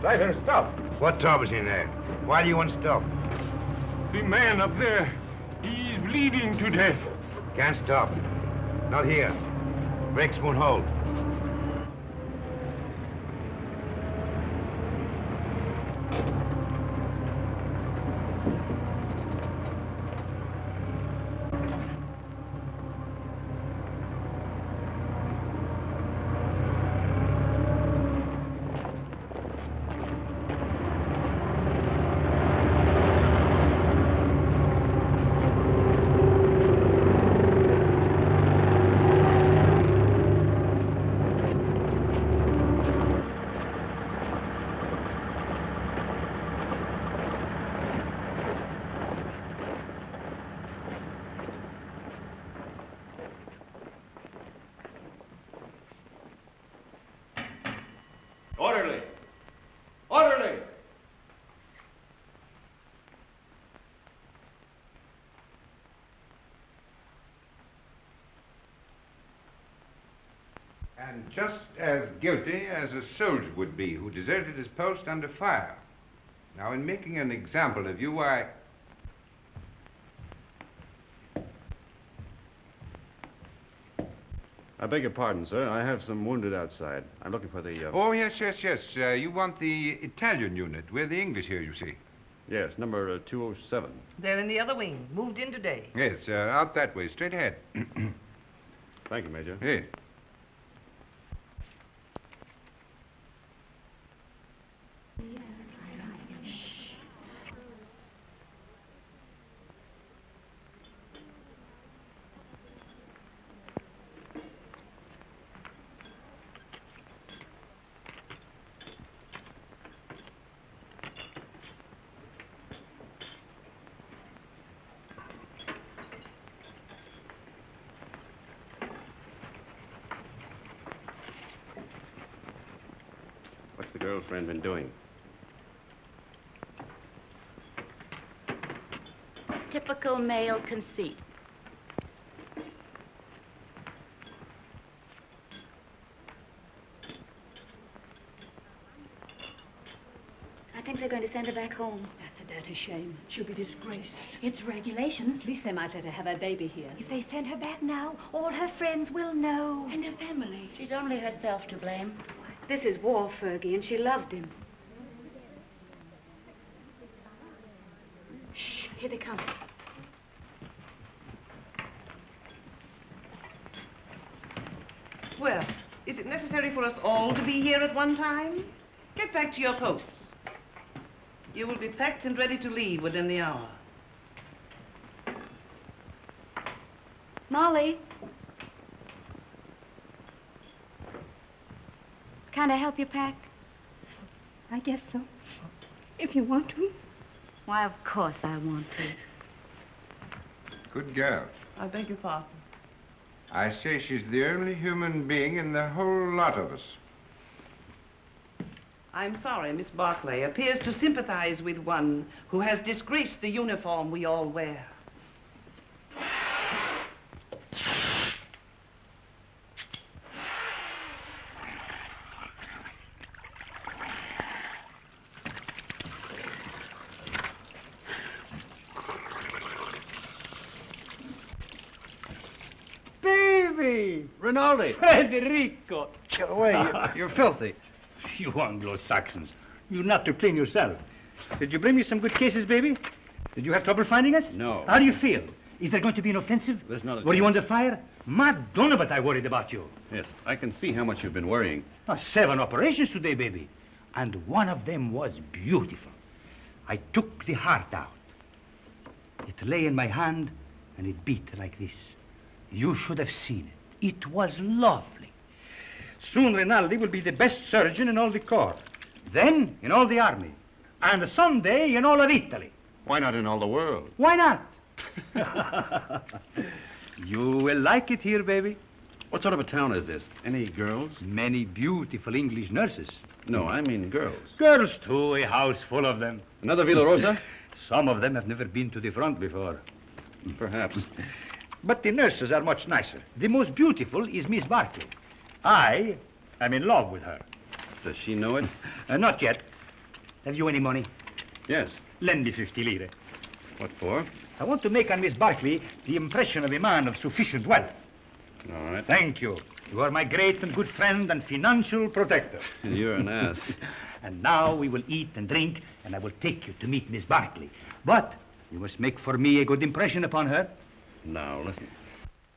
Driver, stop. What trouble's in there? Why do you want to stop? The man up there, he's bleeding to death. Can't stop. Not here. Brakes won't hold. Orderly! Orderly! And just as guilty as a soldier would be who deserted his post under fire. Now, in making an example of you, I beg your pardon, sir. I have some wounded outside. I'm looking for the... Oh, yes. You want the Italian unit. We're the English here, you see. Yes, number 207. They're in the other wing. Moved in today. Yes, out that way, straight ahead. Thank you, Major. Yes. What's the girlfriend been doing? Typical male conceit. I think they're going to send her back home. That's a dirty shame. She'll be disgraced. It's regulations. At least they might let her have her baby here. If they send her back now, all her friends will know. And her family. She's only herself to blame. This is war, Fergie, and she loved him. Shh, here they come. Well, is it necessary for us all to be here at one time? Get back to your posts. You will be packed and ready to leave within the hour. Molly. Can I help you pack? I guess so. If you want to. Why, of course I want to. Good girl. I beg your pardon. I say she's the only human being in the whole lot of us. I'm sorry, Miss Barkley appears to sympathize with one who has disgraced the uniform we all wear. Rinaldi! Federico! Get away. You're filthy. You Anglo-Saxons. You not to clean yourself. Did you bring me some good cases, baby? Did you have trouble finding us? No. How do you feel? Is there going to be an offensive? There's not a Were you chance. under fire? Madonna, but I worried about you. Yes, I can see how much you've been worrying. 7 operations today, baby. And one of them was beautiful. I took the heart out. It lay in my hand, and it beat like this. You should have seen it. It was lovely. Soon Rinaldi will be the best surgeon in all the corps. Then in all the army. And someday in all of Italy. Why not in all the world? Why not? You will like it here, baby. What sort of a town is this? Any girls? Many beautiful English nurses. No, I mean girls. Girls, too, a house full of them. Another Villa Rosa? Some of them have never been to the front before. Perhaps. But the nurses are much nicer. The most beautiful is Miss Barkley. I I'm in love with her. Does she know it? Not yet. Have you any money? Yes. Lend me 50 lire. What for? I want to make on Miss Barkley the impression of a man of sufficient wealth. All right. Thank you. You are my great and good friend and financial protector. You're an ass. And now we will eat and drink, and I will take you to meet Miss Barkley. But you must make for me a good impression upon her. Now, listen.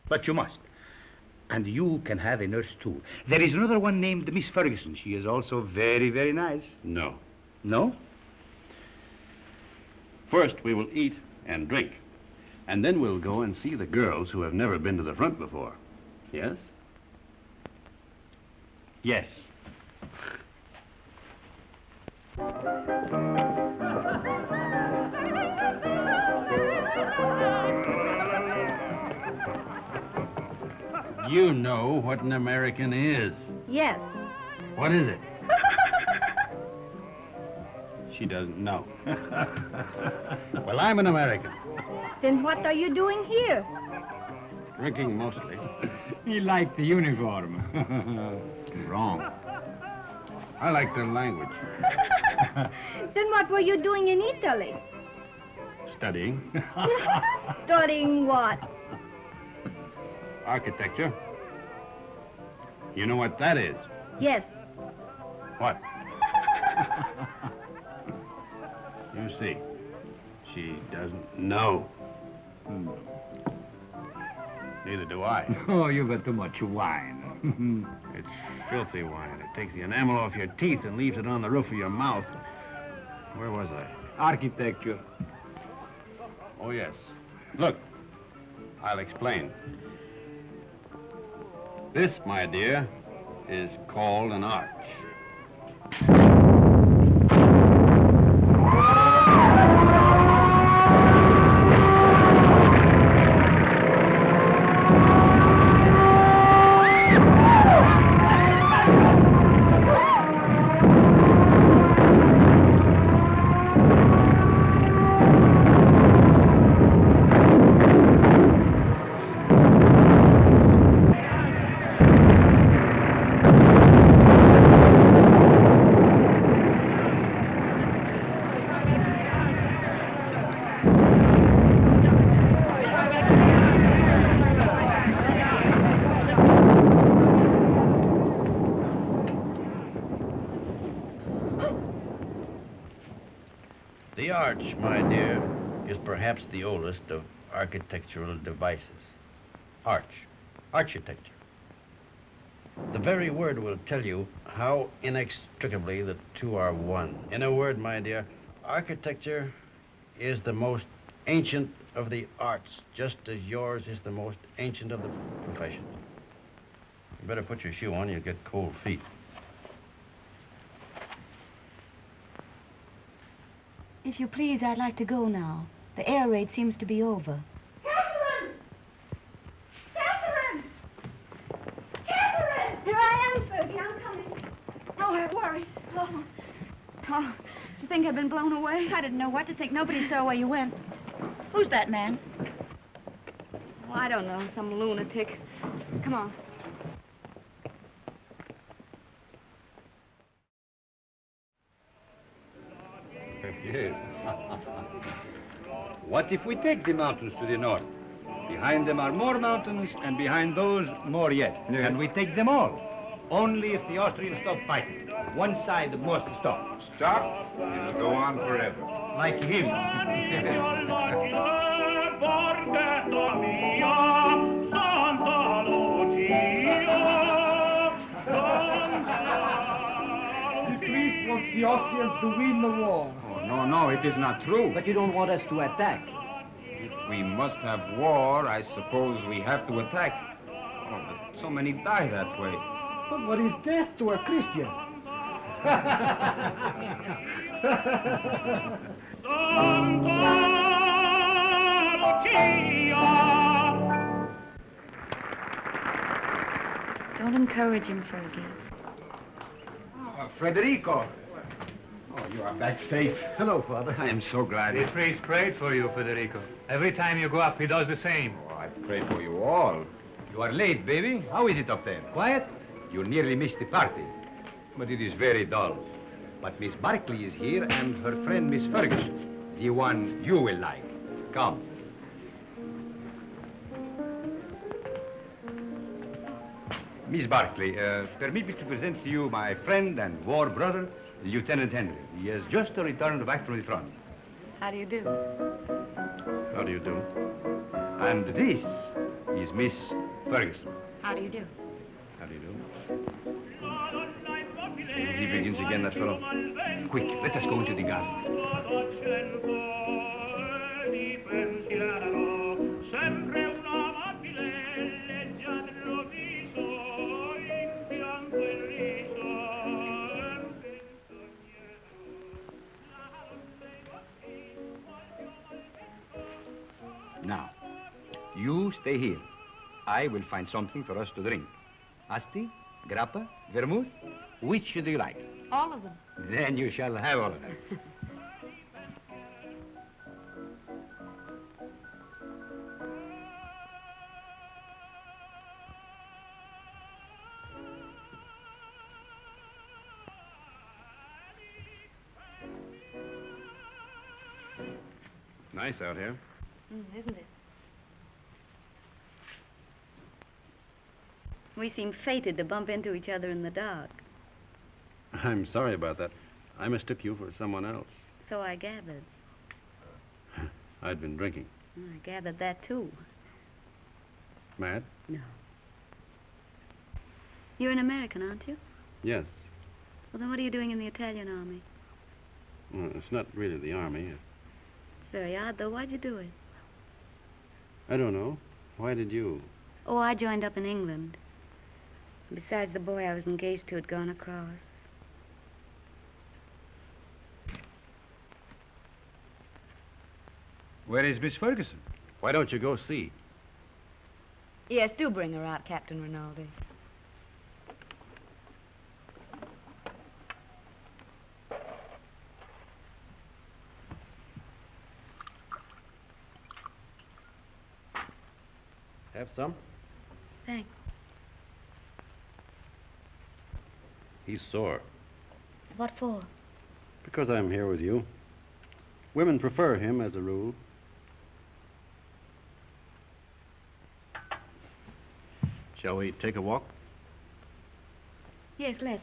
But you must. And you can have a nurse, too. There is another one named Miss Ferguson. She is also very, very nice. No. No? First, we will eat and drink. And then we'll go and see the girls who have never been to the front before. Yes? Yes. You know what an American is. Yes. What is it? She doesn't know. Well, I'm an American. Then what are you doing here? Drinking mostly. He liked the uniform. Wrong. I like the language. Then what were you doing in Italy? Studying. Studying what? Architecture. You know what that is? Yes. What? You see, she doesn't know. Neither do I. Oh, you've got too much wine. It's filthy wine. It takes the enamel off your teeth and leaves it on the roof of your mouth. Where was I? Architecture. Oh, yes. Look, I'll explain. This, my dear, is called an arch. The arch, my dear, is perhaps the oldest of architectural devices. Architecture. The very word will tell you how inextricably the two are one. In a word, my dear, architecture is the most ancient of the arts, just as yours is the most ancient of the professions. You better put your shoe on, you'll get cold feet. If you please, I'd like to go now. The air raid seems to be over. Catherine! Catherine! Catherine! Here I am, Fergie. I'm coming. Oh, I'm worried. Oh. Oh, did you think I'd been blown away? I didn't know what to think. Nobody saw where you went. Who's that man? Oh, I don't know. Some lunatic. Come on. Yes. What if we take the mountains to the north? Behind them are more mountains, and behind those, more yet. Yeah. And we take them all. Only if the Austrians stop fighting. One side must stop. Stop? It'll go on forever. Like him. The priest wants the Austrians to win the war. Oh, no, it is not true. But you don't want us to attack. If we must have war, I suppose we have to attack. Oh, but so many die that way. But what is death to a Christian? Don't encourage him, Fergie. Frederico. Oh, you are back safe. Hello, Father. I am so glad. The priest prayed for you, Federico. Every time you go up, he does the same. Oh, I pray for you all. You are late, baby. How is it up there? Quiet? You nearly missed the party. But it is very dull. But Miss Barkley is here and her friend Miss Ferguson. The one you will like. Come. Miss Barkley, permit me to present to you my friend and war brother, Lieutenant Henry. He has just returned back from the front. How do you do? How do you do? And this is Miss Ferguson. How do you do? How do you do? He begins again, that fellow. Quick, let us go into the garden. Now, you stay here. I will find something for us to drink. Asti, grappa, vermouth, which do you like? All of them. Then you shall have all of them. Nice out here. Isn't it? We seem fated to bump into each other in the dark. I'm sorry about that. I mistook you for someone else. So I gathered. I'd been drinking. I gathered that, too. Mad? No. You're an American, aren't you? Yes. Well, then what are you doing in the Italian army? Well, it's not really the army. It's very odd, though. Why'd you do it? I don't know. Why did you? Oh, I joined up in England. Besides, the boy I was engaged to had gone across. Where is Miss Ferguson? Why don't you go see? Yes, do bring her out, Captain Rinaldi. Have some? Thanks. He's sore. What for? Because I'm here with you. Women prefer him as a rule. Shall we take a walk? Yes, let's.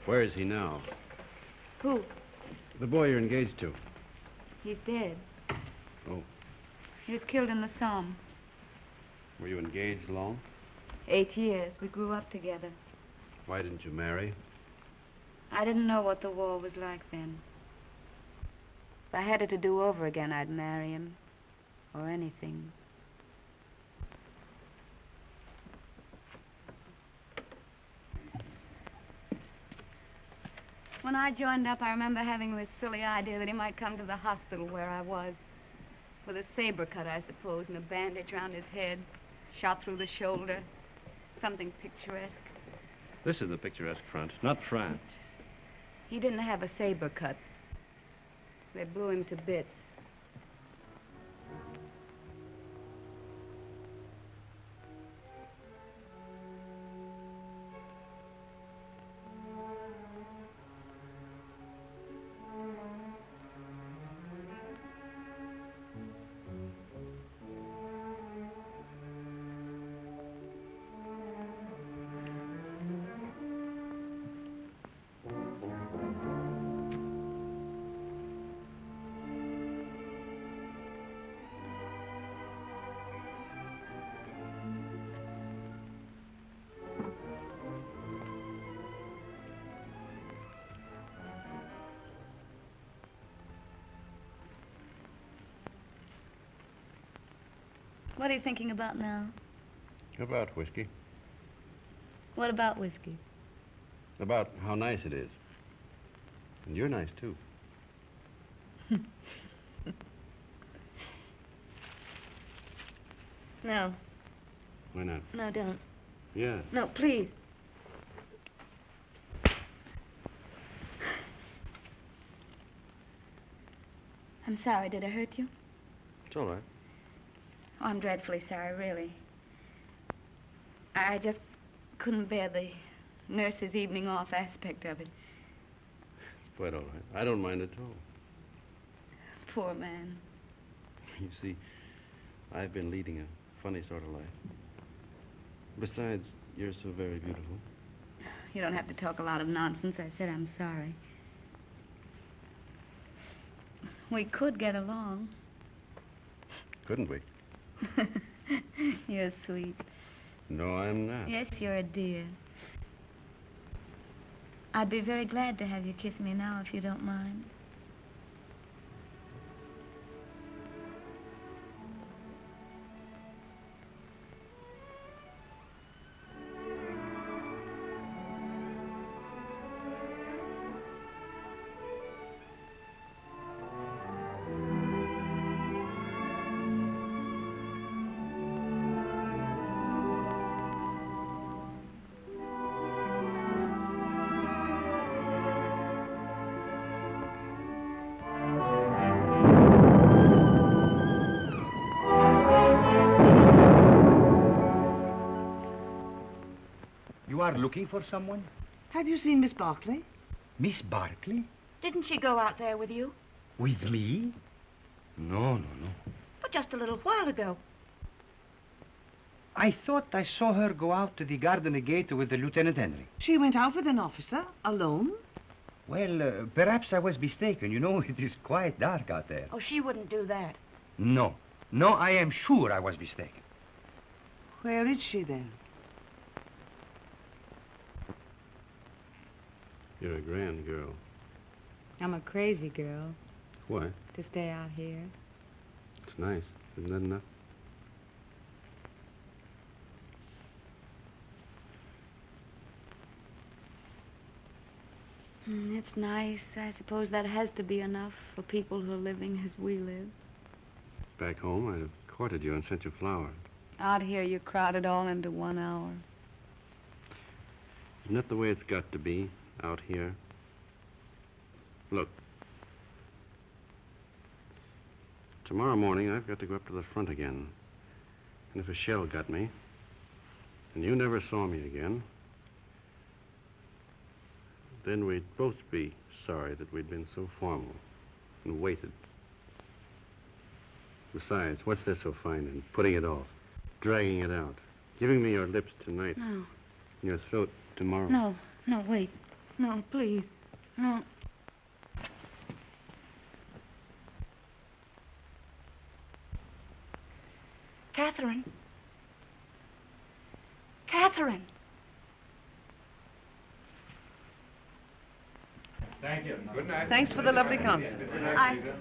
Where is he now? Who? The boy you're engaged to. He's dead. Oh. He was killed in the Somme. Were you engaged long? 8 years. We grew up together. Why didn't you marry? I didn't know what the war was like then. If I had it to do over again, I'd marry him. Or anything. When I joined up, I remember having this silly idea that he might come to the hospital where I was. With a saber cut, I suppose, and a bandage around his head. Shot through the shoulder. Something picturesque. This is the picturesque front, not France. He didn't have a saber cut. They blew him to bits. What are you thinking about now? About whiskey. What about whiskey? About how nice it is. And you're nice, too. No. Why not? No, don't. Yeah. No, please. I'm sorry. Did I hurt you? It's all right. Oh, I'm dreadfully sorry, really. I just couldn't bear the nurse's evening off aspect of it. It's quite all right. I don't mind at all. Poor man. You see, I've been leading a funny sort of life. Besides, you're so very beautiful. You don't have to talk a lot of nonsense. I said I'm sorry. We could get along. Couldn't we? You're sweet. No, I'm not. Yes, you're a dear. I'd be very glad to have you kiss me now, if you don't mind. You are looking for someone? Have you seen Miss Barkley? Miss Barkley? Didn't she go out there with you? With me? No. But just a little while ago. I thought I saw her go out to the garden gate with the Lieutenant Henry. She went out with an officer, alone? Well, perhaps I was mistaken. You know, it is quite dark out there. Oh, she wouldn't do that. No, I am sure I was mistaken. Where is she then? You're a grand girl. I'm a crazy girl What? to stay out here. It's nice. Isn't that enough? It's nice. I suppose that has to be enough for people who are living as we live. Back home, I'd have courted you and sent you flowers. Out here, you crowd it all into 1 hour. Isn't that the way it's got to be out here? Look. Tomorrow morning, I've got to go up to the front again. And if a shell got me, and you never saw me again, then we'd both be sorry that we'd been so formal and waited. Besides, what's there so fine in putting it off, dragging it out, giving me your lips tonight, No. and your throat tomorrow? No, wait. No, please. No. Catherine. Catherine. Thank you. Good night. Thanks for the lovely concert.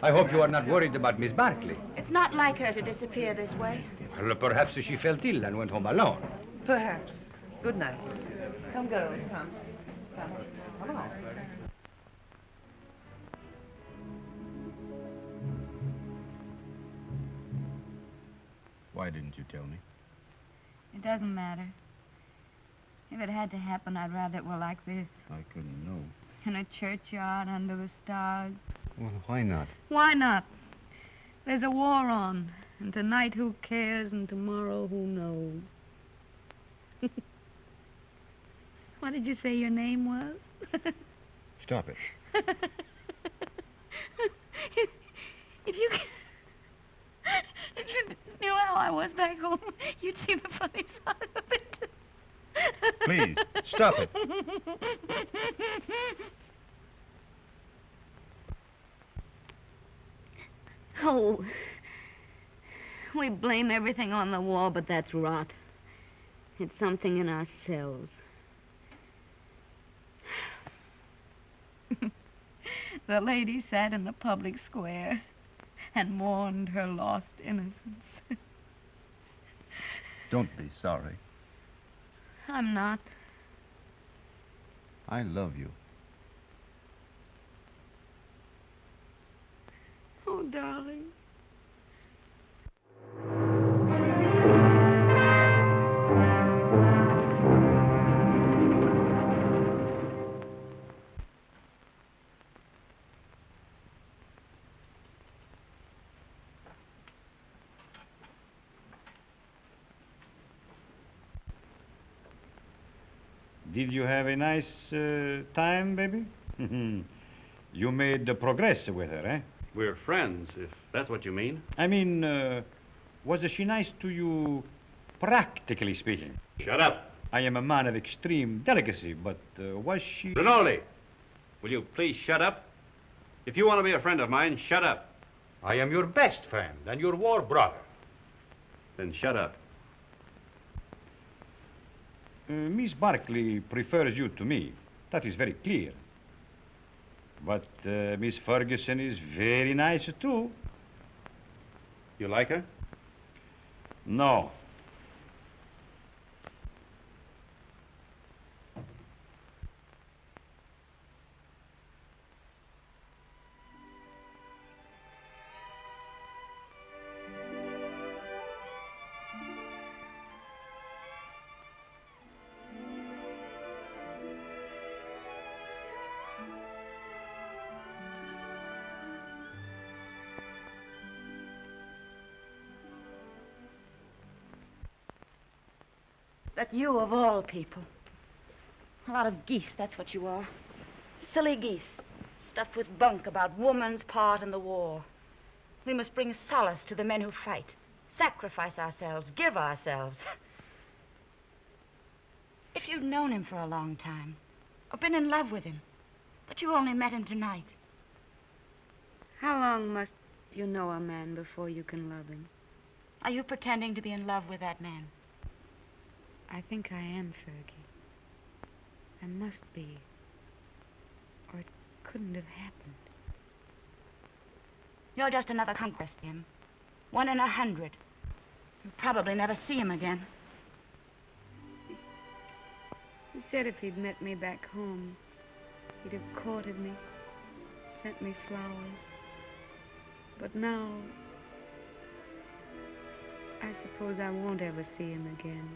I hope you are not worried about Miss Barkley. It's not like her to disappear this way. Well, perhaps she felt ill and went home alone. Perhaps. Good night. Come, girls. Come. Come along. Why didn't you tell me? It doesn't matter. If it had to happen, I'd rather it were like this. I couldn't know. In a churchyard under the stars. Well, why not? Why not? There's a war on. And tonight, who cares? And tomorrow, who knows? What did you say your name was? Stop it. If you knew how I was back home, you'd see the funny side of it. Please, stop it. Oh, we blame everything on the war, but that's rot. It's something in ourselves. The lady sat in the public square and mourned her lost innocence. Don't be sorry. I'm not. I love you. Oh, darling. Did you have a nice time, baby? You made progress with her, eh? We're friends, if that's what you mean. I mean, was she nice to you, practically speaking? Shut up. I am a man of extreme delicacy, but was she... Rinaldi, will you please shut up? If you want to be a friend of mine, shut up. I am your best friend and your war brother. Then shut up. Miss Barkley prefers you to me. That is very clear. But Miss Ferguson is very nice, too. You like her? No. But you, of all people. A lot of geese, that's what you are. Silly geese, stuffed with bunk about woman's part in the war. We must bring solace to the men who fight, sacrifice ourselves, give ourselves. If you'd known him for a long time, or been in love with him, but you only met him tonight. How long must you know a man before you can love him? Are you pretending to be in love with that man? I think I am, Fergie. I must be. Or it couldn't have happened. You're just another conquest to him. 1 in 100. You'll probably never see him again. He said if he'd met me back home, he'd have courted me, sent me flowers. But now, I suppose I won't ever see him again.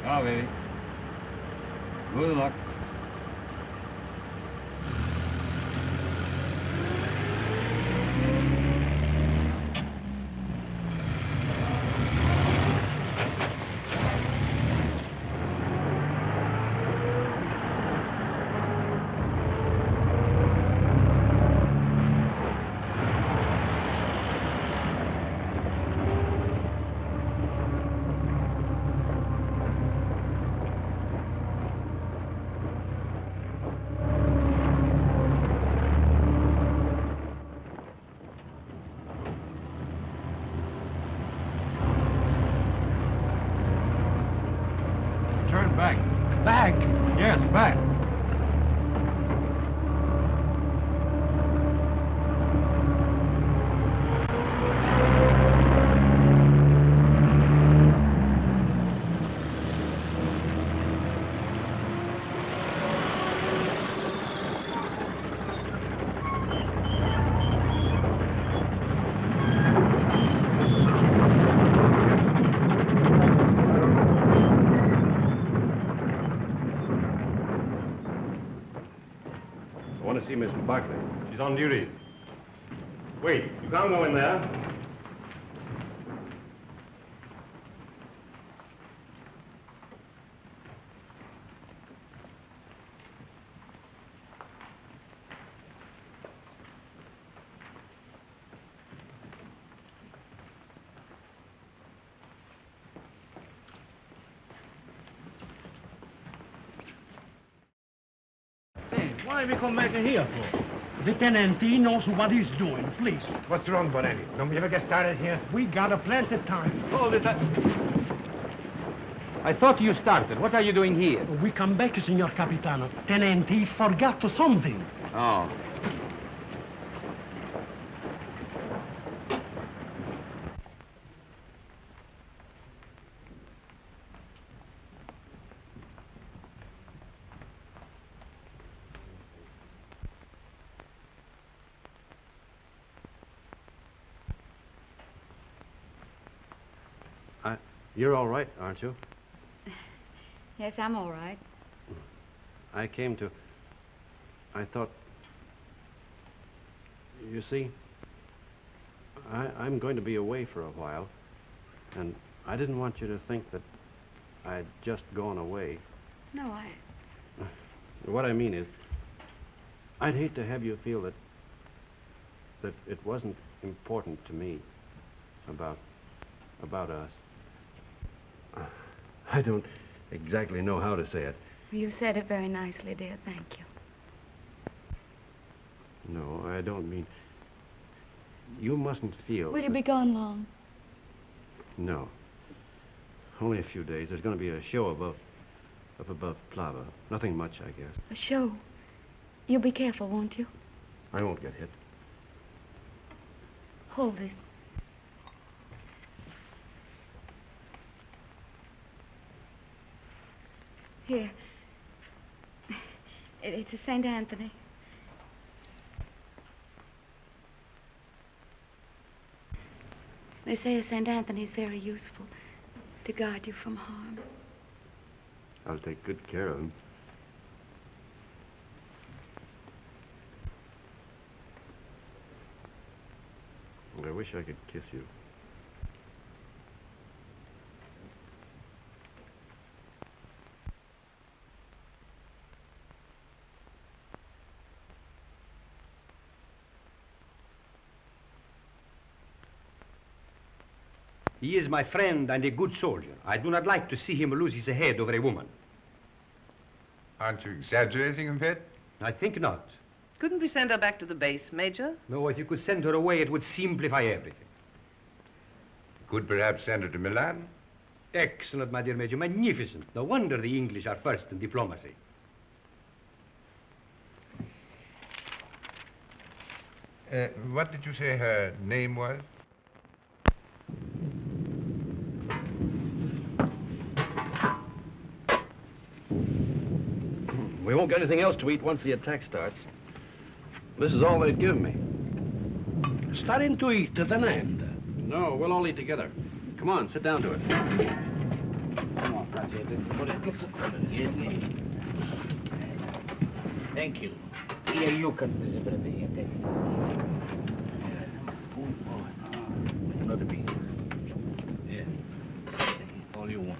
Ciao, baby. Good luck. Turn back. Back? Yes, back. I want to see Miss Barkley. She's on duty. Wait, you can't go in there. Why we come back here for? The tenant, he knows what he's doing, please. What's wrong, Bonetti? Don't we ever get started here? We got a plenty of time. Hold it. I thought you started. What are you doing here? We come back, Signor Capitano. Tenant, he forgot something. Oh. You're all right, aren't you? Yes, I'm all right. I thought... You see, I'm going to be away for a while, and I didn't want you to think that I'd just gone away. No, What I mean is, I'd hate to have you feel that it wasn't important to me about us. I don't exactly know how to say it. You said it very nicely, dear. Thank you. No, I don't mean... You mustn't feel... Will you be gone long? No. Only a few days. There's going to be a show above Plava. Nothing much, I guess. A show? You'll be careful, won't you? I won't get hit. Hold this. Here. It's a St. Anthony. They say a St. Anthony's very useful to guard you from harm. I'll take good care of him. I wish I could kiss you. He is my friend and a good soldier. I do not like to see him lose his head over a woman. Aren't you exaggerating a bit? I think not. Couldn't we send her back to the base, Major? No, if you could send her away, it would simplify everything. Could perhaps send her to Milan? Excellent, my dear Major. Magnificent. No wonder the English are first in diplomacy. What did you say her name was? We won't get anything else to eat once the attack starts. This is all they'd give me. Starting to eat at an end. No, we'll all eat together. Come on, sit down to it. Come on, thank you. Here you cut this everything. Another piece. Yeah. All you want.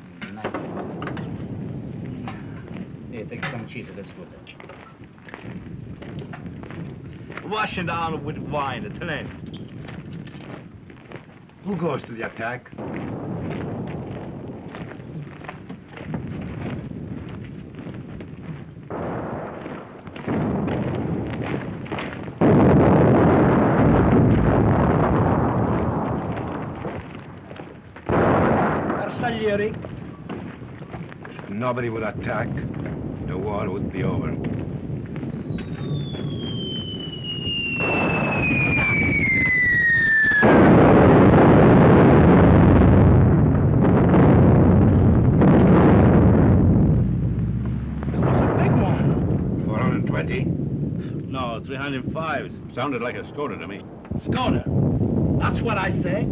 Here, take some cheese. Let's go. Wash it down with wine at an end. Who goes to the attack? Arsaglieri. Nobody would attack. The war would be over. No, 305s. Sounded like a Skoda to me. Skoda. That's what I say.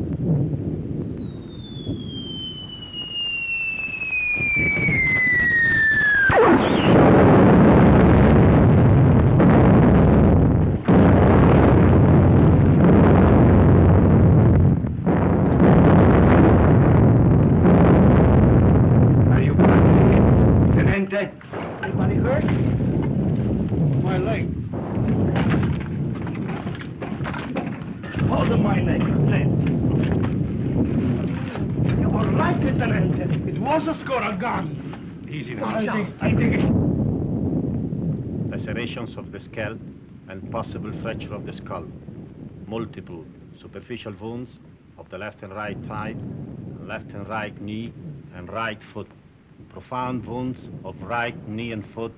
Are you Tenente? Anybody hurt? My leg. Hold my leg, Lieutenant. You were right, Lieutenant. It was a Skoda gun. Easy now. I think it... Lacerations of the scalp and possible fracture of the skull. Multiple superficial wounds of the left and right thigh, left and right knee, and right foot. Profound wounds of right knee and foot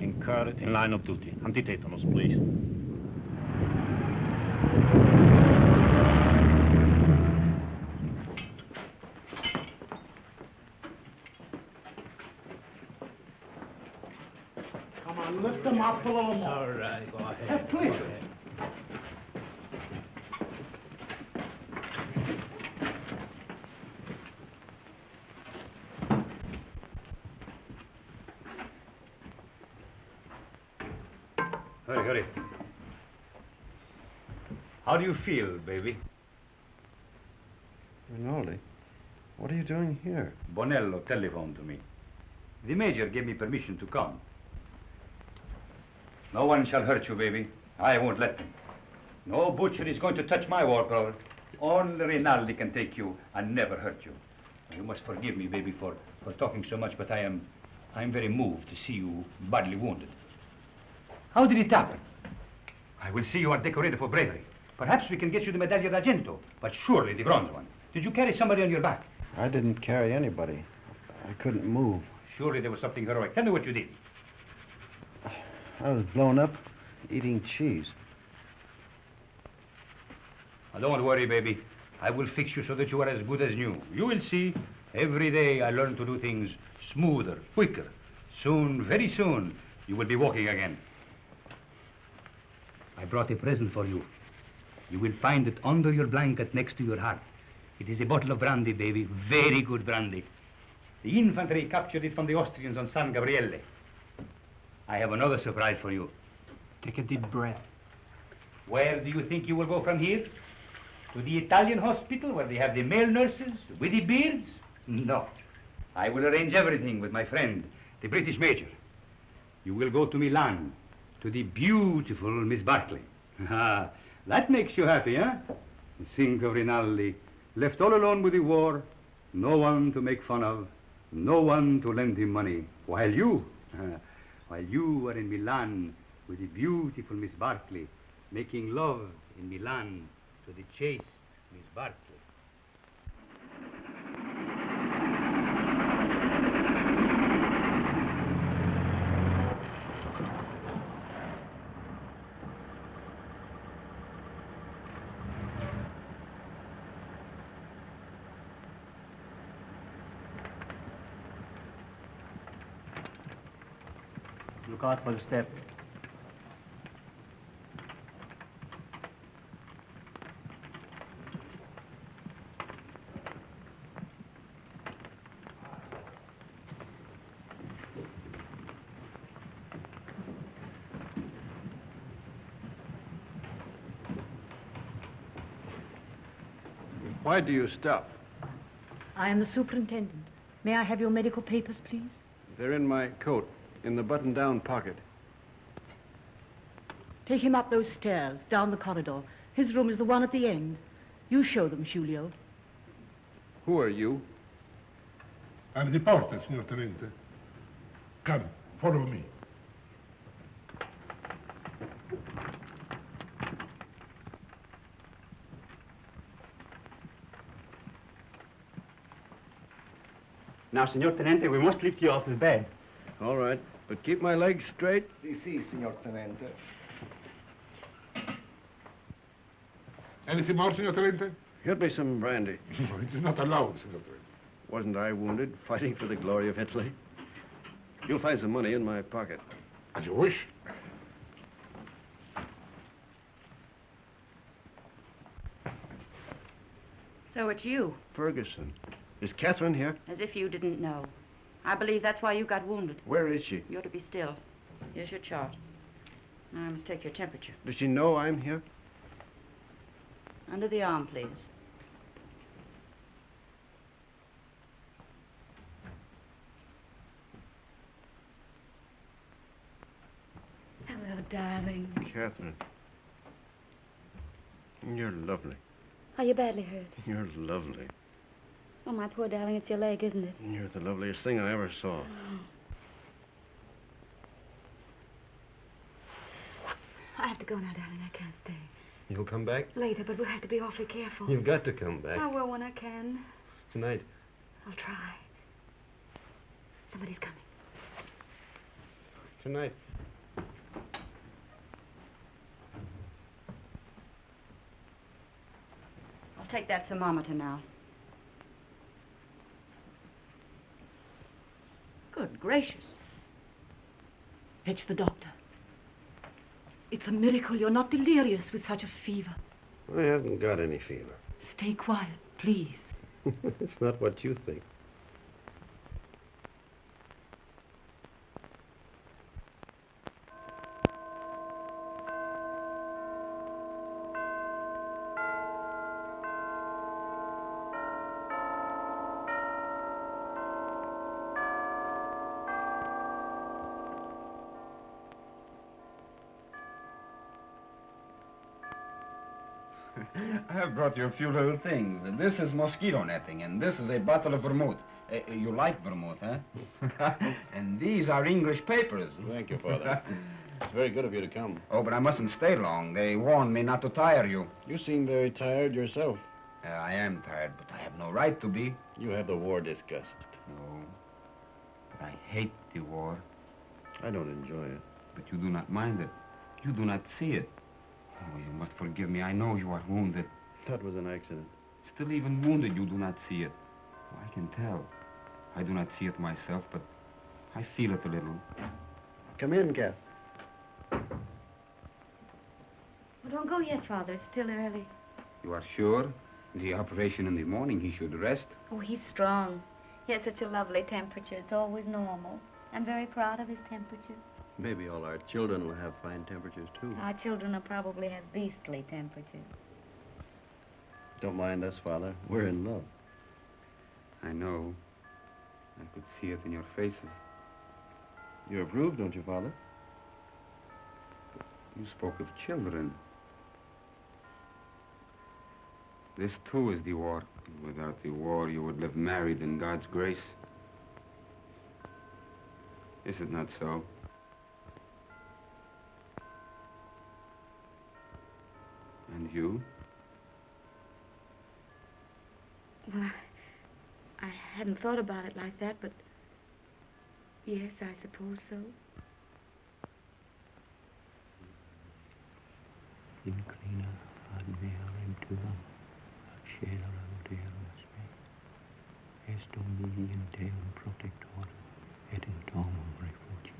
incurred in line of duty. Antitetanus, please. Come on, lift them up a little more. All right, go ahead. Please. Hurry, hurry. How do you feel, baby? Rinaldi, what are you doing here? Bonello telephoned to me. The major gave me permission to come. No one shall hurt you, baby. I won't let them. No butcher is going to touch my war color. Only Rinaldi can take you and never hurt you. You must forgive me, baby, for talking so much, but I'm very moved to see you badly wounded. How did it happen? I will see you are decorated for bravery. Perhaps we can get you the Medaglia d'Argento, but surely the bronze one. Did you carry somebody on your back? I didn't carry anybody. I couldn't move. Surely there was something heroic. Tell me what you did. I was blown up eating cheese. Now, don't worry, baby. I will fix you so that you are as good as new. You will see. Every day I learn to do things smoother, quicker. Soon, very soon, you will be walking again. I brought a present for you. You will find it under your blanket next to your heart. It is a bottle of brandy, baby. Very good brandy. The infantry captured it from the Austrians on San Gabriele. I have another surprise for you. Take a deep breath. Where do you think you will go from here? To the Italian hospital where they have the male nurses with the beards? No. I will arrange everything with my friend, the British major. You will go to Milan, to the beautiful Miss Barkley. Ah, that makes you happy, huh? Think of Rinaldi, left all alone with the war, no one to make fun of, no one to lend him money, while you are in Milan with the beautiful Miss Barkley, making love in Milan to the chaste Miss Barkley. Look out for the step. Why do you stop? I am the superintendent. May I have your medical papers, please? They're in my coat, in the button-down pocket. Take him up those stairs, down the corridor. His room is the one at the end. You show them, Giulio. Who are you? I'm the porter, signor Tenente. Come, follow me. Now, Signor Tenente, we must lift you off the bed. All right, but keep my legs straight. Si, signor Tenente. Anything more, signor Tenente? Get me some brandy. No, it is not allowed, signor Tenente. Wasn't I wounded, fighting for the glory of Italy? You'll find some money in my pocket. As you wish. So it's you. Ferguson. Is Catherine here? As if you didn't know. I believe that's why you got wounded. Where is she? You ought to be still. Here's your chart. Now I must take your temperature. Does she know I'm here? Under the arm, please. Hello, darling. Catherine. You're lovely. Are you badly hurt? You're lovely. Oh, my poor darling, it's your leg, isn't it? You're the loveliest thing I ever saw. I have to go now, darling. I can't stay. You'll come back? Later, but we'll have to be awfully careful. You've got to come back. I will when I can. Tonight. I'll try. Somebody's coming. Tonight. I'll take that thermometer now. Good gracious. Fetch the doctor. It's a miracle you're not delirious with such a fever. I haven't got any fever. Stay quiet, please. It's not what you think. I have brought you a few little things. This is mosquito netting, and this is a bottle of vermouth. You like vermouth, huh? And these are English papers. Thank you, Father. It's very good of you to come. Oh, but I mustn't stay long. They warned me not to tire you. You seem very tired yourself. I am tired, but I have no right to be. You have the war disgust. No, but I hate the war. I don't enjoy it. But you do not mind it. You do not see it. Oh, you must forgive me. I know you are wounded. That was an accident. Still, even wounded, you do not see it. Oh, I can tell. I do not see it myself, but I feel it a little. Come in, Kath. Well, don't go yet, Father. It's still early. You are sure? The operation in the morning, he should rest. Oh, he's strong. He has such a lovely temperature. It's always normal. I'm very proud of his temperature. Maybe all our children will have fine temperatures, too. Our children will probably have beastly temperatures. Don't mind us, Father. We're in love. I know. I could see it in your faces. You approve, don't you, Father? You spoke of children. This, too, is the war. Without the war, you would live married in God's grace. Is it not so? And you? Well, I hadn't thought about it like that, but yes, I suppose so. Inclina ad mea venturam, accelerem Deus me. Est Domini in Deum protector, et in domum refugii,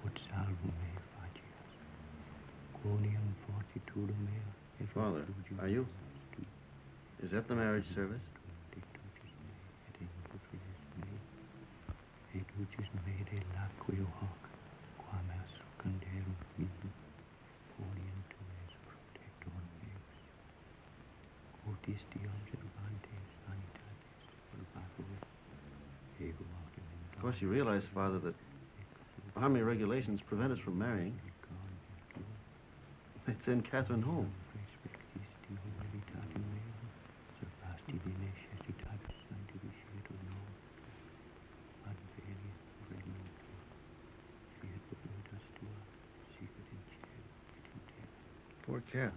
ut salvum me facias. Quoniam fortitudum mea, et Father, are you? Is that the marriage service? Et ucis me de laqueo hoc, quam est succanderum mihi, orient es protector meus. Otis di observantes sanitatis purgatur, ego autem. Of course, you realize, Father, that army regulations prevent us from marrying. It's in Catherine home. Poor Cat.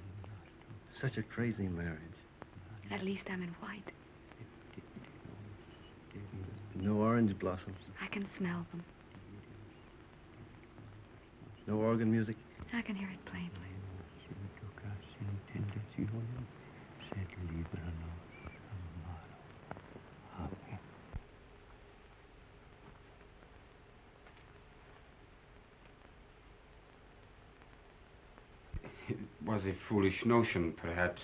Such a crazy marriage. At least I'm in white. No orange blossoms. I can smell them. No organ music. I can hear it plainly. It was a foolish notion, perhaps.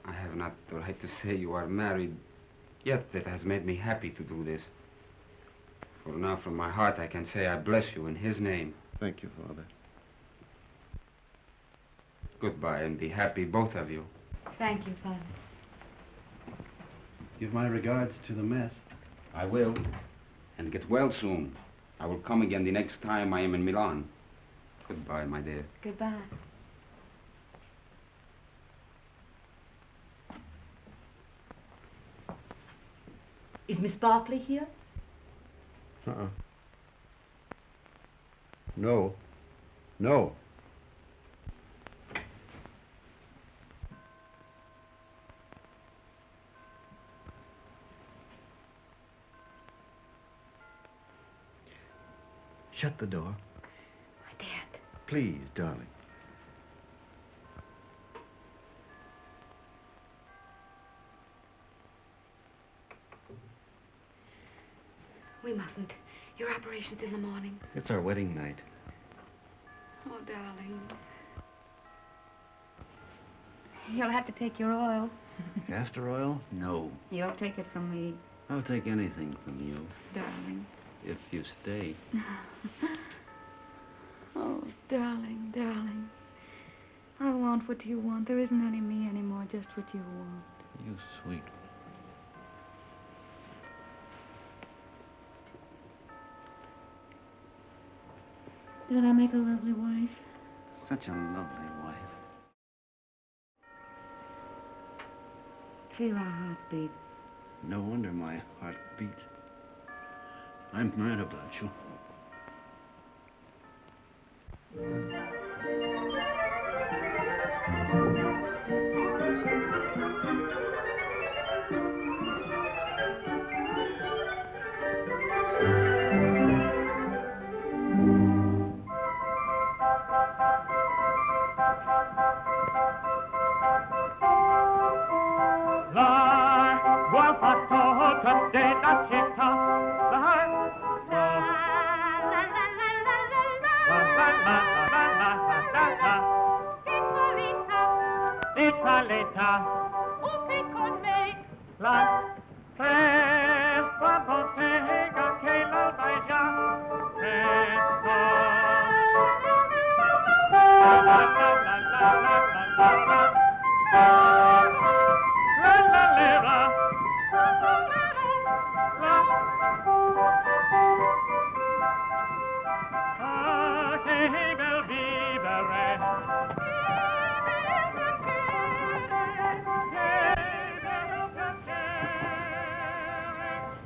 I have not the right to say you are married, yet it has made me happy to do this. For now, from my heart, I can say I bless you in his name. Thank you, Father. Goodbye, and be happy, both of you. Thank you, Father. Give my regards to the mess. I will. And get well soon. I will come again the next time I am in Milan. Goodbye, my dear. Goodbye. Is Miss Barkley here? No. No. Shut the door. I daren't. Please, darling. We mustn't. Your operation's in the morning. It's our wedding night. Oh, darling. You'll have to take your oil. Castor oil? No. You'll take it from me, I'll take anything from you. darling. If you stay. Oh, darling, darling. I want what you want. There isn't any me anymore, just what you want. You sweet. Did I make a lovely wife? Such a lovely wife. feel our hearts beat. No wonder my heart beats. I'm mad about you.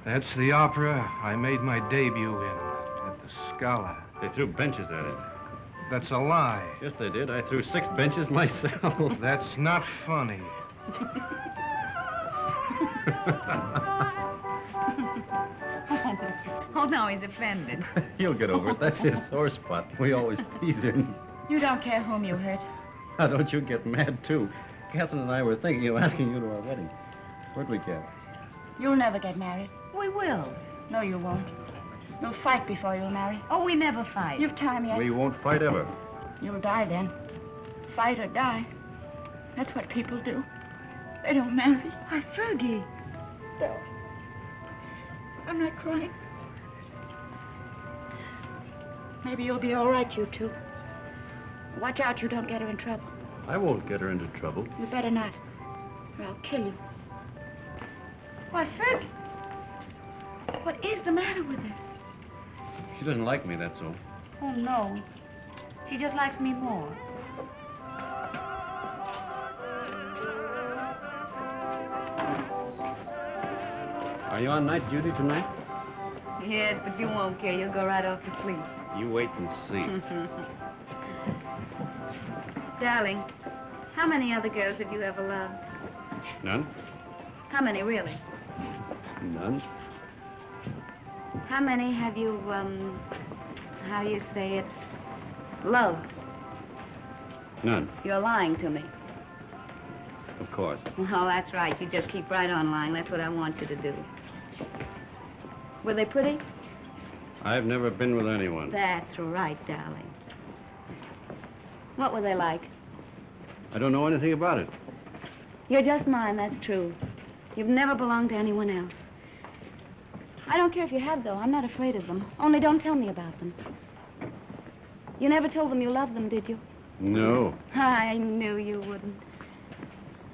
That's the opera I made my debut in at the Scala. They threw benches at it. That's a lie. Yes, they did. I threw 6 benches myself. That's not funny. Oh, no, he's offended. He'll get over it. That's his sore spot. We always tease him. You don't care whom you hurt. Now, don't you get mad, too. Catherine and I were thinking of asking you to our wedding. Where'd we get? You'll never get married. We will. No, you won't. You'll fight before you'll marry. Oh, we never fight. You've time yet. We won't fight ever. You'll die then. Fight or die. That's what people do. They don't marry. Why, Fergie. No. I'm not crying. Maybe you'll be all right, you two. Watch out you don't get her in trouble. I won't get her into trouble. You better not, or I'll kill you. Why, Fergie. What is the matter with her? She doesn't like me, that's all. Oh, no. She just likes me more. Are you on night duty tonight? Yes, but you won't care. You'll go right off to sleep. You wait and see. Darling, how many other girls have you ever loved? None? How many, really? None. How many have you, how do you say it, loved? None, You're lying to me. of course. Well, that's right. You just keep right on lying. That's what I want you to do. Were they pretty? I've never been with anyone. That's right, darling. What were they like? I don't know anything about it. You're just mine, that's true. You've never belonged to anyone else. I don't care if you have, though. I'm not afraid of them. Only don't tell me about them. You never told them you loved them, did you? No. I knew you wouldn't.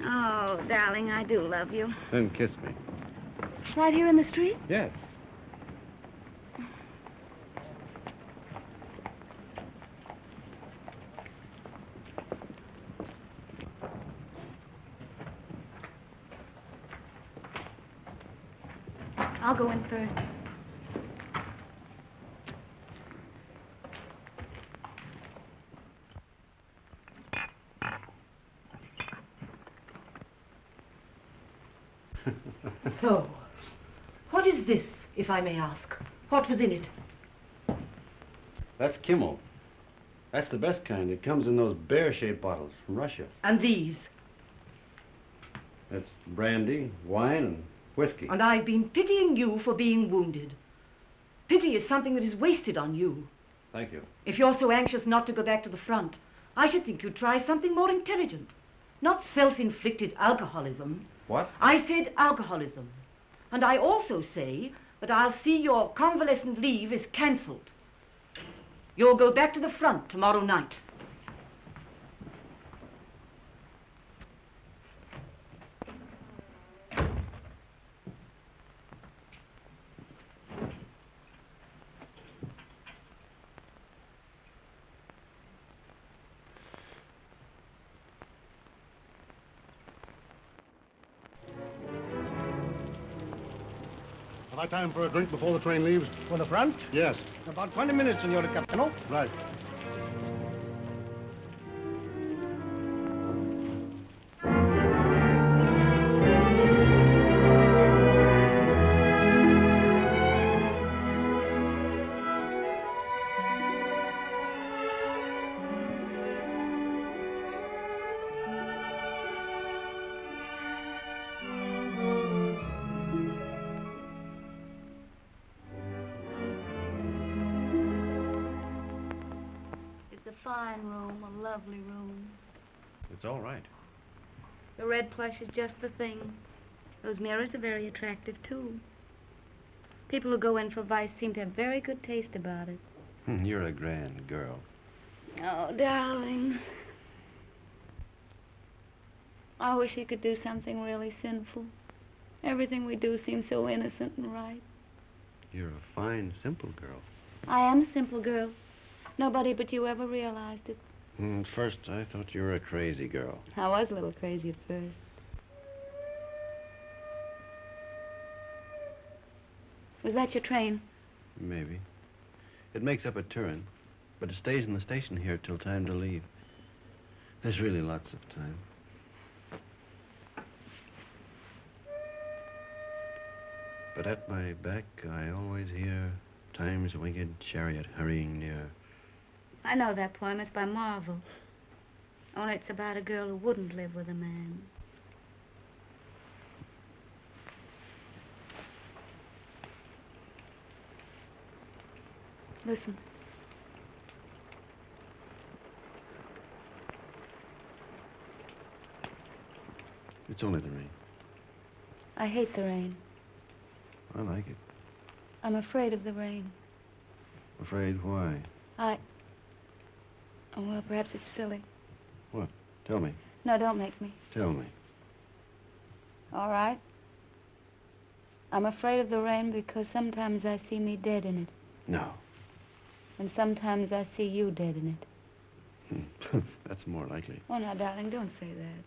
Oh, darling, I do love you. Then kiss me. Right here in the street? Yes. I'll go in first. So, what is this, if I may ask? What was in it? That's Kimmel. That's the best kind. It comes in those bear-shaped bottles from Russia. And these? That's brandy, wine, and whiskey. And I've been pitying you for being wounded. Pity is something that is wasted on you. Thank you. If you're so anxious not to go back to the front, I should think you'd try something more intelligent. Not self-inflicted alcoholism. What? I said alcoholism. And I also say that I'll see your convalescent leave is cancelled. You'll go back to the front tomorrow night. High time for a drink before the train leaves? For the front? Yes. About 20 minutes, Senor Capitano. Right. Fine room, a lovely room. It's all right. The red plush is just the thing. Those mirrors are very attractive, too. People who go in for vice seem to have very good taste about it. You're a grand girl. Oh, darling. I wish he could do something really sinful. Everything we do seems so innocent and right. You're a fine, simple girl. I am a simple girl. Nobody but you ever realized it. At first, I thought you were a crazy girl. I was a little crazy at first. Was that your train? Maybe. It makes up at Turin, but it stays in the station here till time to leave. There's really lots of time. But at my back, I always hear time's winged chariot hurrying near. I know that poem. It's by Marvel. Only it's about a girl who wouldn't live with a man. Listen. It's only the rain. I hate the rain. I like it. I'm afraid of the rain. Afraid why? Oh, well, perhaps it's silly. What? Tell me. No, don't make me. Tell me. All right. I'm afraid of the rain because sometimes I see me dead in it. No. And sometimes I see you dead in it. That's more likely. Oh, now, darling, don't say that.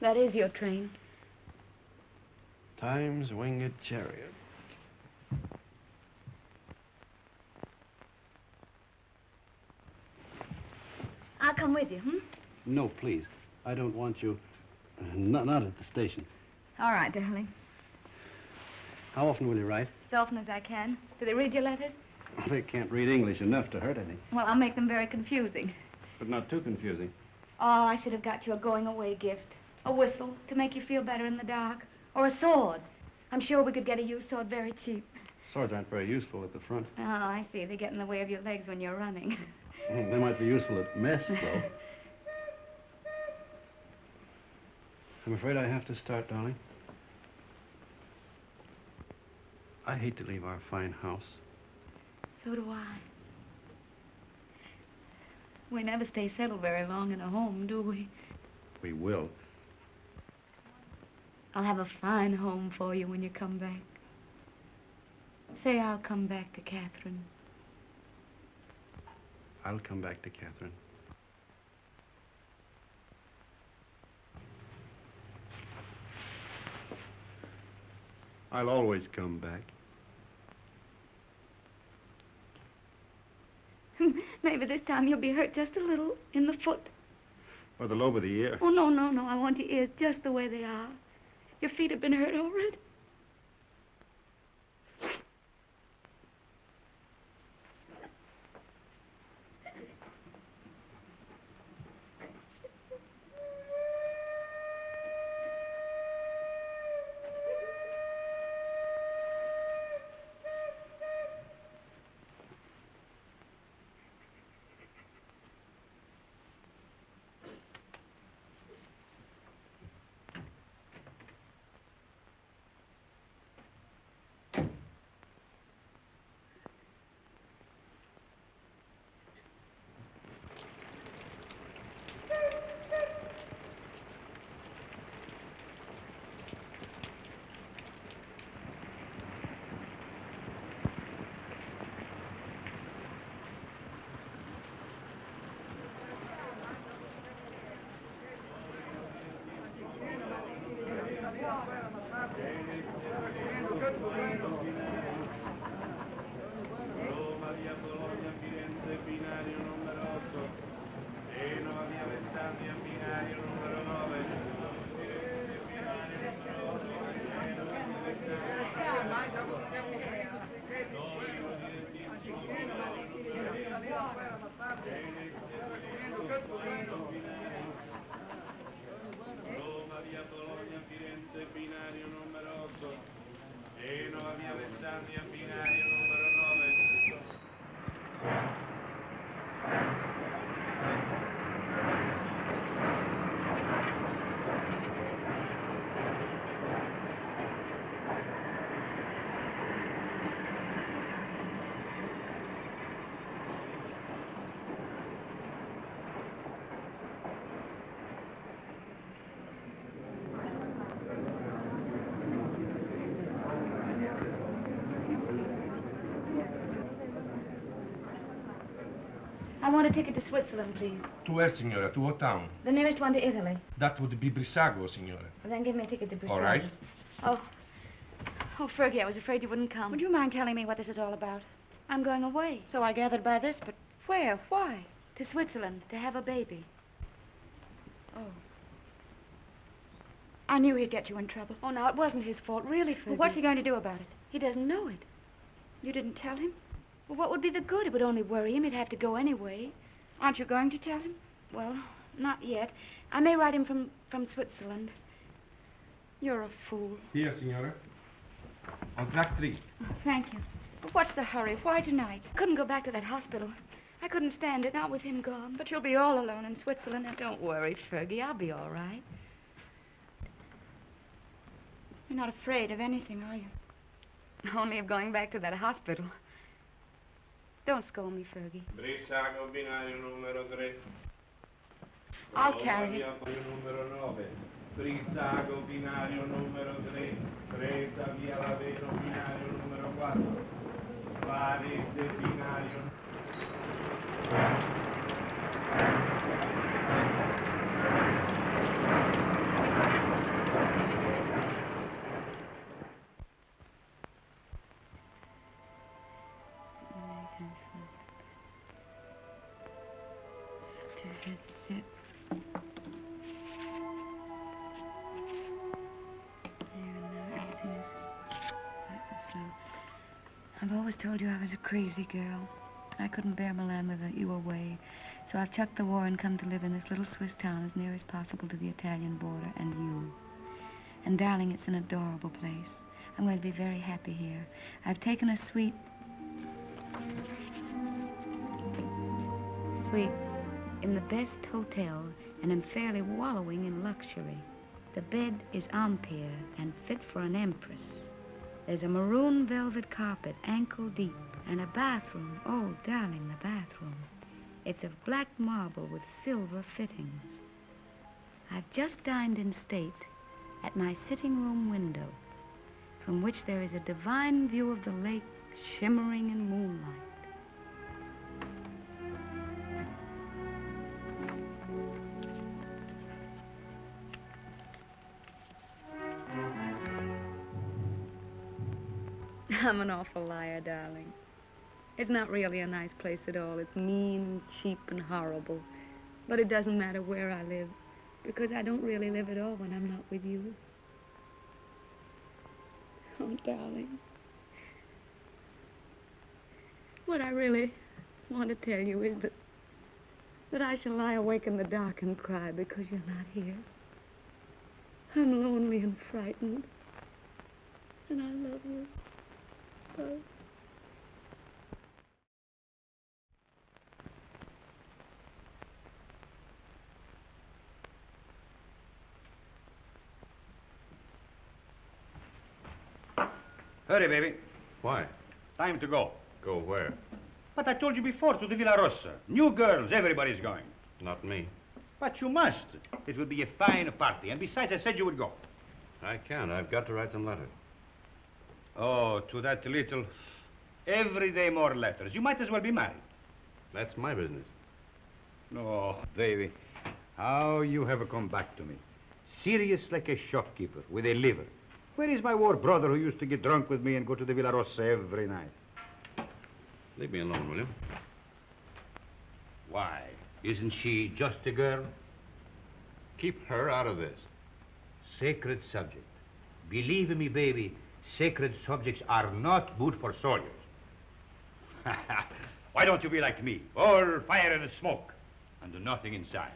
That is your train. Time's winged chariot. I'll come with you, No, please. I don't want you. Not at the station. All right, darling. How often will you write? As often as I can. Do they read your letters? They can't read English enough to hurt any. Well, I'll make them very confusing. But not too confusing. Oh, I should have got you a going-away gift. A whistle to make you feel better in the dark. Or a sword. I'm sure we could get a used sword very cheap. Swords aren't very useful at the front. Oh, I see. They get in the way of your legs when you're running. They might be useful at mess, though. I'm afraid I have to start, darling. I hate to leave our fine house. So do I. We never stay settled very long in a home, do we? We will. I'll have a fine home for you when you come back. Say I'll come back to Catherine. I'll come back to Catherine. I'll always come back. Maybe this time you'll be hurt just a little in the foot. Or the lobe of the ear. Oh, no, no, no. I want your ears just the way they are. Your feet have been hurt already. Eno a Via Alessandria, binario numero 9. I want a ticket to Switzerland, please. To where, signora? To what town? The nearest one to Italy. That would be Brissago, signora. Well, then give me a ticket to Brazil. All right. Oh, Fergie, I was afraid you wouldn't come. Would you mind telling me what this is all about? I'm going away. So I gathered by this, but where? Why? To Switzerland, to have a baby. Oh. I knew he'd get you in trouble. Oh, now, it wasn't his fault, really, Fergie. Well, what's he going to do about it? He doesn't know it. You didn't tell him? Well, what would be the good? It would only worry him. He'd have to go anyway. Aren't you going to tell him? Well, not yet. I may write him from Switzerland. You're a fool. Here, signora. On track 3. Oh, thank you. But what's the hurry? Why tonight? I couldn't go back to that hospital. I couldn't stand it, not with him gone. But you'll be all alone in Switzerland. Don't worry, Fergie. I'll be all right. You're not afraid of anything, are you? Only of going back to that hospital. Don't scold me, Fergie. Brissago, binario numero 3. I'll carry it. Numero 9. Brissago, binario numero 3. Presa via Lavero, binario numero 4. Varese, binario. I've always told you I was a crazy girl. I couldn't bear Milan without you away. So I've chucked the war and come to live in this little Swiss town as near as possible to the Italian border and you. And darling, it's an adorable place. I'm going to be very happy here. I've taken a suite in the best hotel and am fairly wallowing in luxury. The bed is Ampere and fit for an empress. There's a maroon velvet carpet, ankle deep, and a bathroom. Oh, darling, the bathroom. It's of black marble with silver fittings. I've just dined in state at my sitting room window, from which there is a divine view of the lake shimmering in moonlight. I'm an awful liar, darling. It's not really a nice place at all. It's mean and cheap and horrible. But it doesn't matter where I live, because I don't really live at all when I'm not with you. Oh, darling. What I really want to tell you is that I shall lie awake in the dark and cry because you're not here. I'm lonely and frightened. And I love you. So. Hurry, baby. Why? Time to go. Go where? But I told you before, to the Villa Rossa. New girls, everybody's going. Not me. But you must. It will be a fine party. And besides, I said you would go. I can't. I've got to write some letters. Oh, to that little... Every day more letters. You might as well be married. That's my business. No, baby. How you have come back to me. Serious like a shopkeeper with a liver. Where is my war brother who used to get drunk with me and go to the Villa Rossa every night? Leave me alone, will you? Why? Isn't she just a girl? Keep her out of this. Sacred subject. Believe me, baby, sacred subjects are not good for soldiers. Why don't you be like me? All fire and smoke, and nothing inside.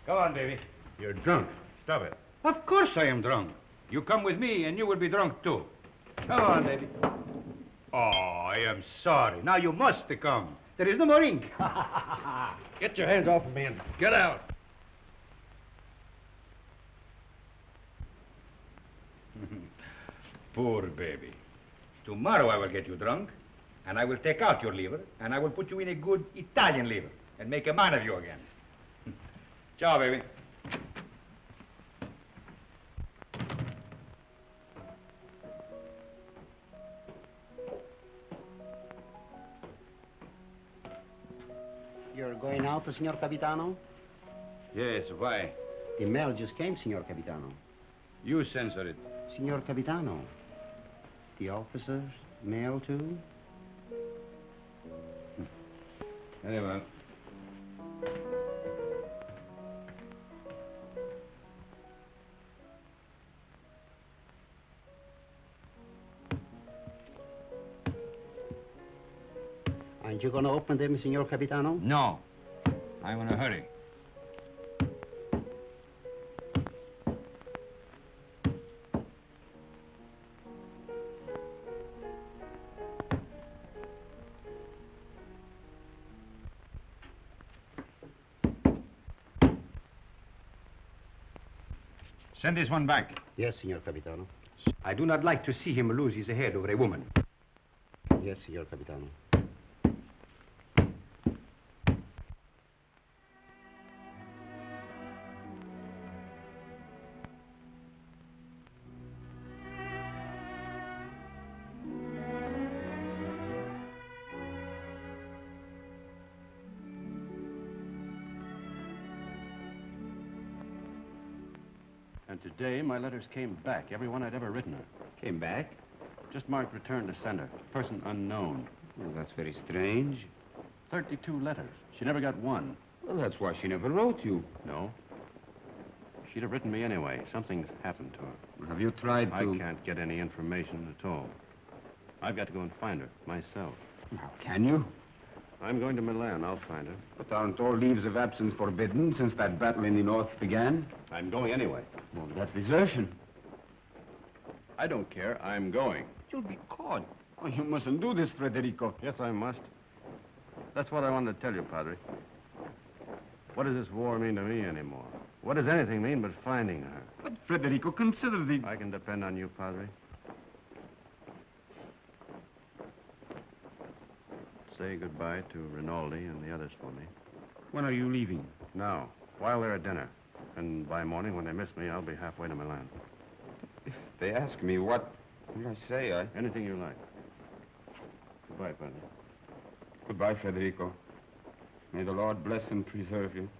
Come on, baby. You're drunk. Stop it. Of course I am drunk. You come with me, and you will be drunk, too. Come on, baby. Oh, I am sorry. Now you must come. There is no more ink. Get your hands off of me and get out. Poor baby. Tomorrow I will get you drunk, and I will take out your liver, and I will put you in a good Italian liver, and make a man of you again. Ciao, baby. You're going out, Signor Capitano? Yes, why? The mail just came, Signor Capitano. You censor it. Signor Capitano, the officers' mail, too? Very well. Aren't you going to open them, Signor Capitano? No. I'm in a hurry. Send this one back. Yes, Signor Capitano. I do not like to see him lose his head over a woman. Yes, Signor Capitano. And today, my letters came back, every one I'd ever written her. Came back? Just marked return to sender. Person unknown. Well, that's very strange. 32 letters. She never got one. Well, that's why she never wrote you. No. She'd have written me anyway. Something's happened to her. Have you tried to... I can't get any information at all. I've got to go and find her, myself. How can you? I'm going to Milan. I'll find her. But aren't all leaves of absence forbidden since that battle in the north began? I'm going anyway. Well, that's desertion. I don't care. I'm going. You'll be caught. Oh, you mustn't do this, Frederico. Yes, I must. That's what I wanted to tell you, Padre. What does this war mean to me anymore? What does anything mean but finding her? But, Frederico, consider the... I can depend on you, Padre. Say goodbye to Rinaldi and the others for me. When are you leaving? Now, while they're at dinner. And by morning, when they miss me, I'll be halfway to Milan. If they ask me what will I say, Anything you like. Goodbye, Padre. Goodbye, Federico. May the Lord bless and preserve you.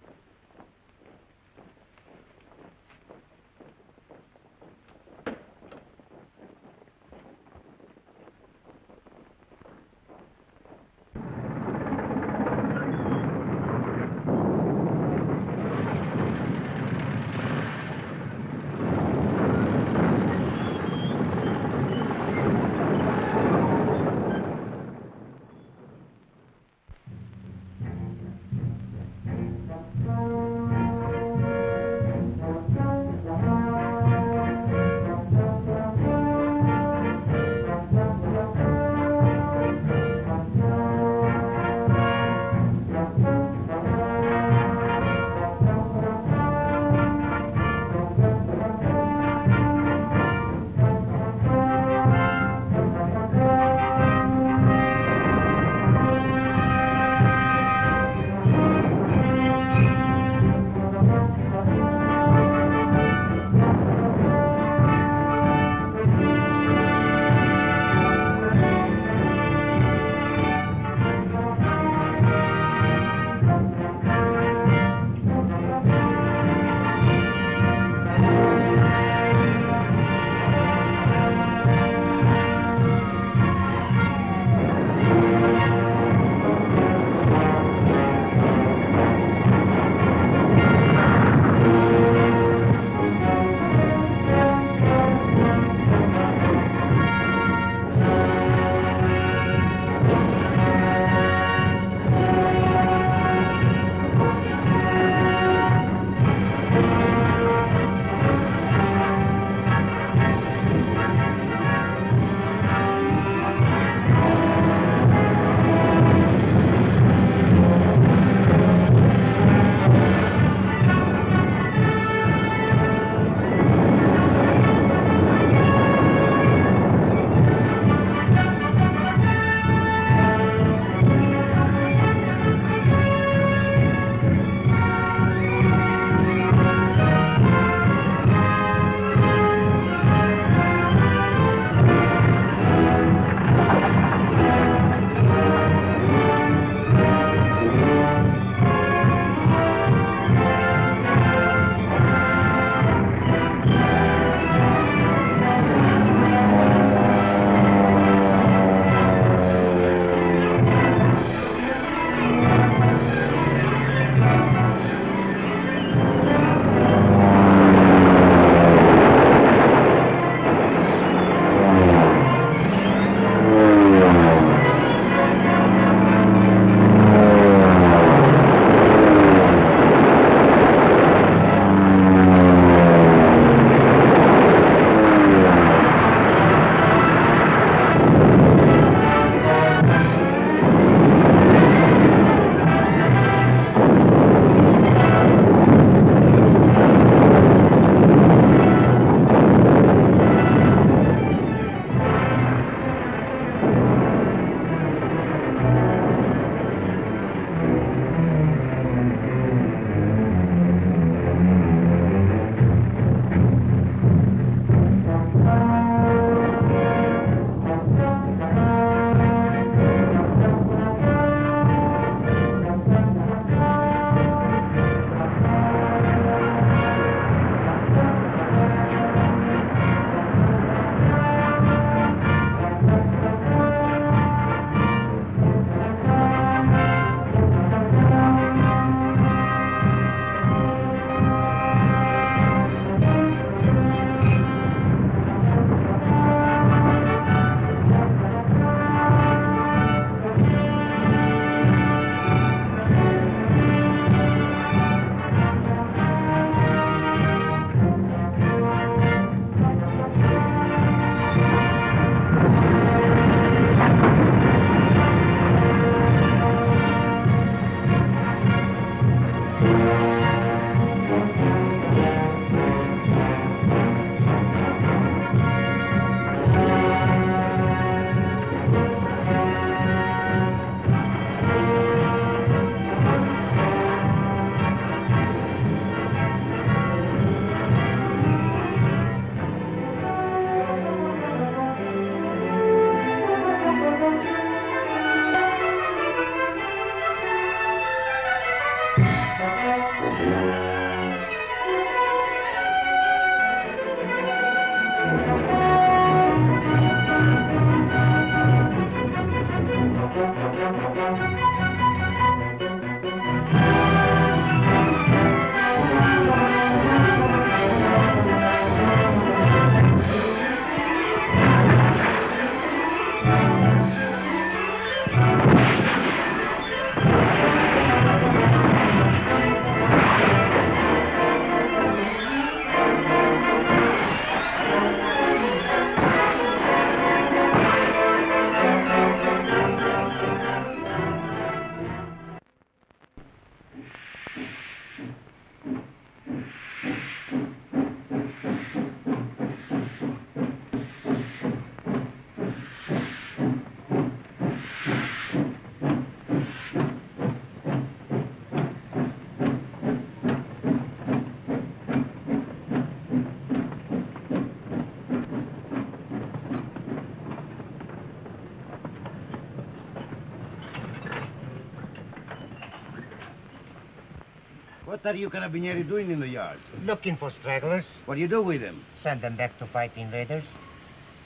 What are you carabinieri doing in the yard? Looking for stragglers. What do you do with them? Send them back to fight invaders.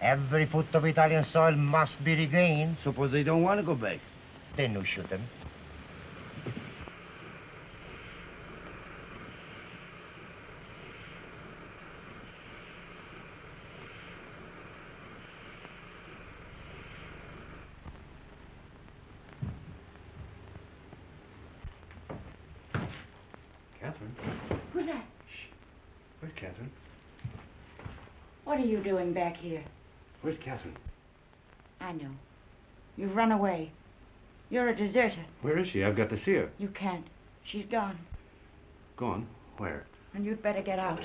Every foot of Italian soil must be regained. Suppose they don't want to go back? Then you shoot them. Catherine? Who's that? Where's Catherine? What are you doing back here? Where's Catherine? I know. You've run away. You're a deserter. Where is she? I've got to see her. You can't. She's gone. Gone? Where? And you'd better get out.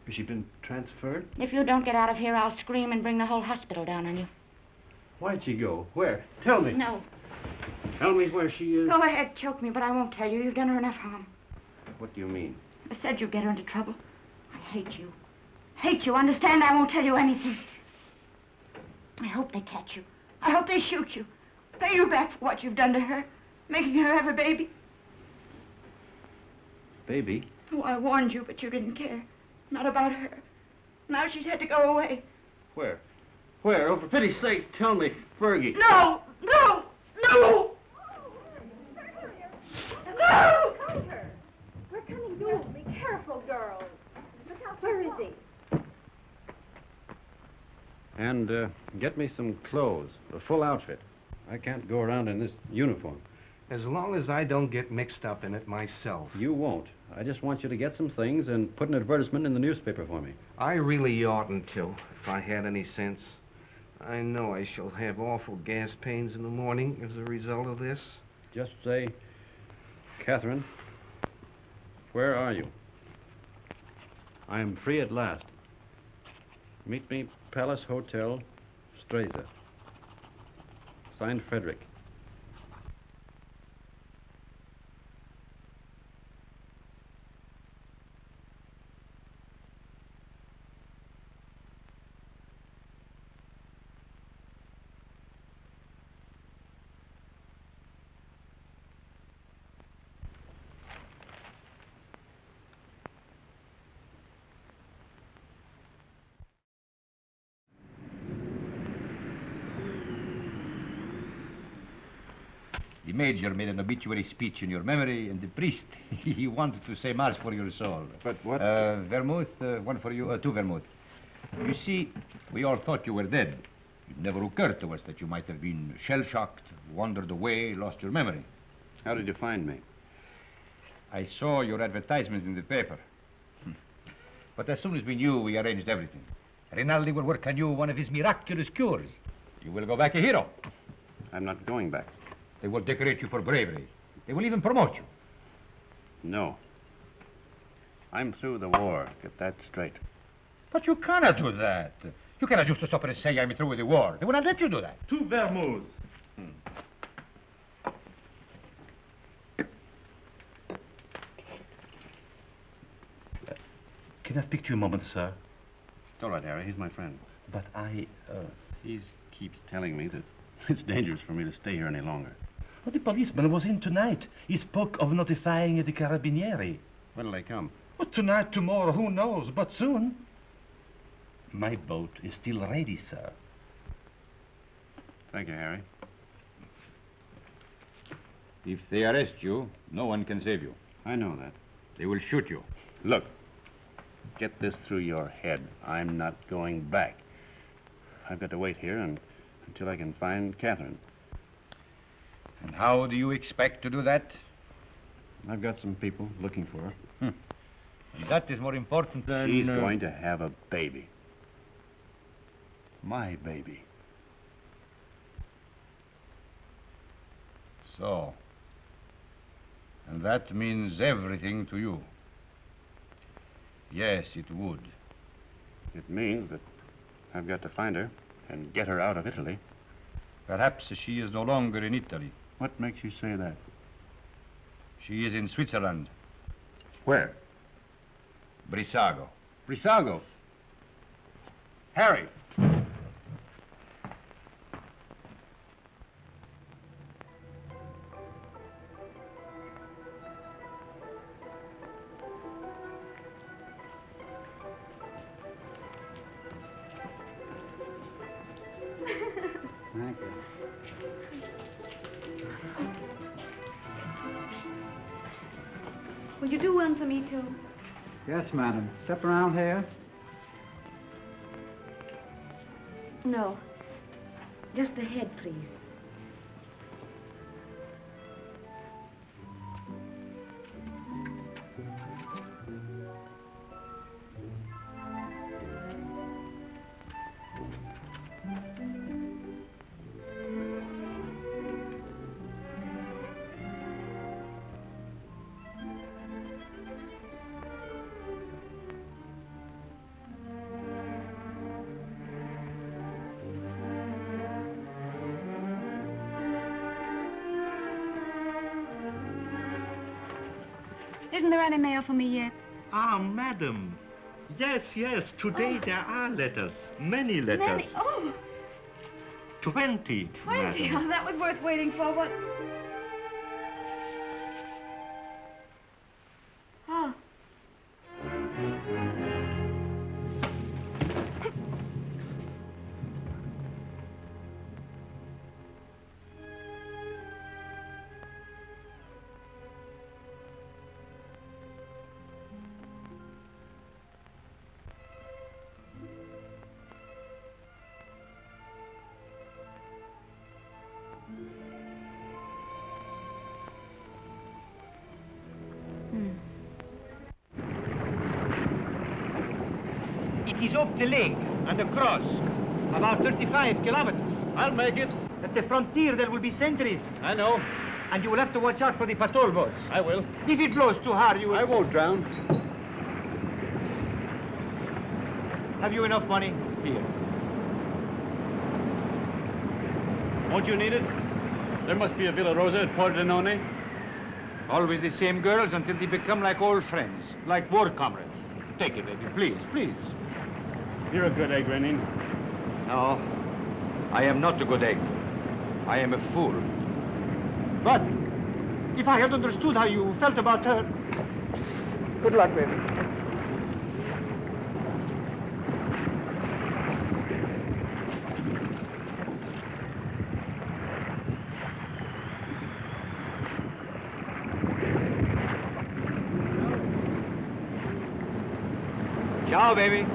Has she been transferred? If you don't get out of here, I'll scream and bring the whole hospital down on you. Why'd she go? Where? Tell me. No. Tell me where she is. Go ahead, choke me, but I won't tell you. You've done her enough harm. What do you mean? I said you'd get her into trouble. I hate you. Hate you. Understand? I won't tell you anything. I hope they catch you. I hope they shoot you. Pay you back for what you've done to her. Making her have a baby. Baby? Oh, I warned you, but you didn't care. Not about her. Now she's had to go away. Where? Where? Oh, for pity's sake, tell me. Fergie. No! No! No! No! We're coming soon. Be careful, girls. Look out. Where is he? And get me some clothes, a full outfit. I can't go around in this uniform. As long as I don't get mixed up in it myself. You won't. I just want you to get some things and put an advertisement in the newspaper for me. I really oughtn't to, if I had any sense. I know I shall have awful gas pains in the morning as a result of this. Just say, Catherine, where are you? I am free at last. Meet me, Palace Hotel, Stresa. Signed, Frederic. The major made an obituary speech in your memory, and the priest, he wanted to say mass for your soul. But what? Vermouth, one for you, two vermouth. You see, we all thought you were dead. It never occurred to us that you might have been shell-shocked, wandered away, lost your memory. How did you find me? I saw your advertisement in the paper. But as soon as we knew, we arranged everything. Rinaldi will work on you one of his miraculous cures. You will go back a hero. I'm not going back. They will decorate you for bravery. They will even promote you. No. I'm through the war. Get that straight. But you cannot do that. You cannot just stop and say I'm through with the war. They will not let you do that. Two vermouths. Can I speak to you a moment, sir? It's all right, Harry. He's my friend. But he keeps telling me that it's dangerous for me to stay here any longer. Well, the policeman was in tonight. He spoke of notifying the carabinieri. When'll they come? Well, tonight, tomorrow, who knows, but soon. My boat is still ready, sir. Thank you, Harry. If they arrest you, no one can save you. I know that. They will shoot you. Look, get this through your head. I'm not going back. I've got to wait here until I can find Catherine. And how do you expect to do that? I've got some people looking for her. And that is more important than... She's going to have a baby. My baby. So. And that means everything to you. Yes, it would. It means that I've got to find her and get her out of Italy. Perhaps she is no longer in Italy. What makes you say that? She is in Switzerland. Where? Brissago. Brissago? Harry! Thank you. Will you do one for me, too? Yes, madam. Step around here. No. Just the head, please. Isn't there any mail for me yet? Ah, madam. Yes, yes. Today there are letters. Many letters. Many? Oh, 20, 20. madam. Oh, that was worth waiting for. What? Oh. It is up the lake and across. About 35 kilometers. I'll make it. At the frontier there will be sentries. I know. And you will have to watch out for the patrol boats. I will. If it blows too hard, you will... I won't drown. Have you enough money? Here. Won't you need it? There must be a Villa Rosa at Pordenone. Always the same girls until they become like old friends, like war comrades. Take it, baby, please, please. You're a good egg, Renin. No, I am not a good egg. I am a fool. But if I had understood how you felt about her... Good luck, baby. Ciao, baby.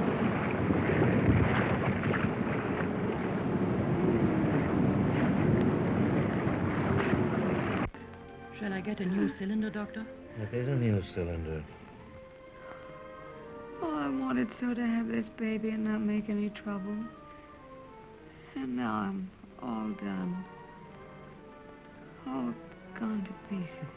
Shall I get a new cylinder, Doctor? It is a new cylinder. Oh, I wanted so to have this baby and not make any trouble. And now I'm all done. All gone to pieces.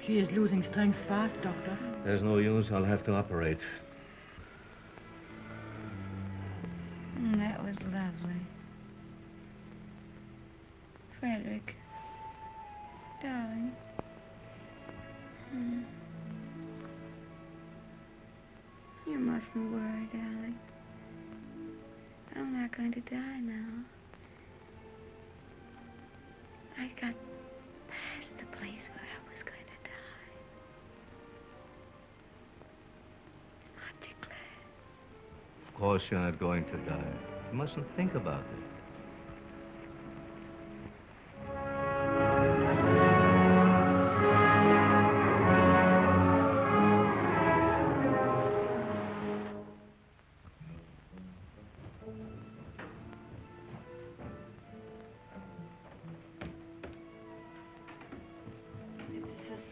She is losing strength fast, Doctor. There's no use. I'll have to operate. That was lovely. Frederic. Darling. You mustn't worry, darling. I'm not going to die now. I got past the place where I was going to die. Aren't you glad? Of course you're not going to die. You mustn't think about it.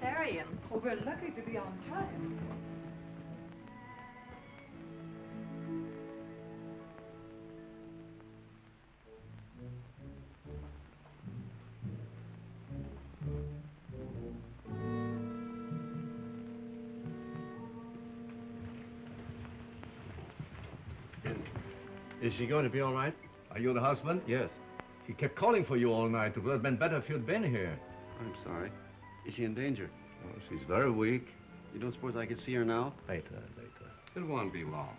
Cesarean. Oh, we're lucky to be on time. Is she going to be all right? Are you the husband? Yes. She kept calling for you all night. It would have been better if you'd been here. I'm sorry. Is she in danger? Well, she's very weak. You don't suppose I could see her now? Later. It won't be long.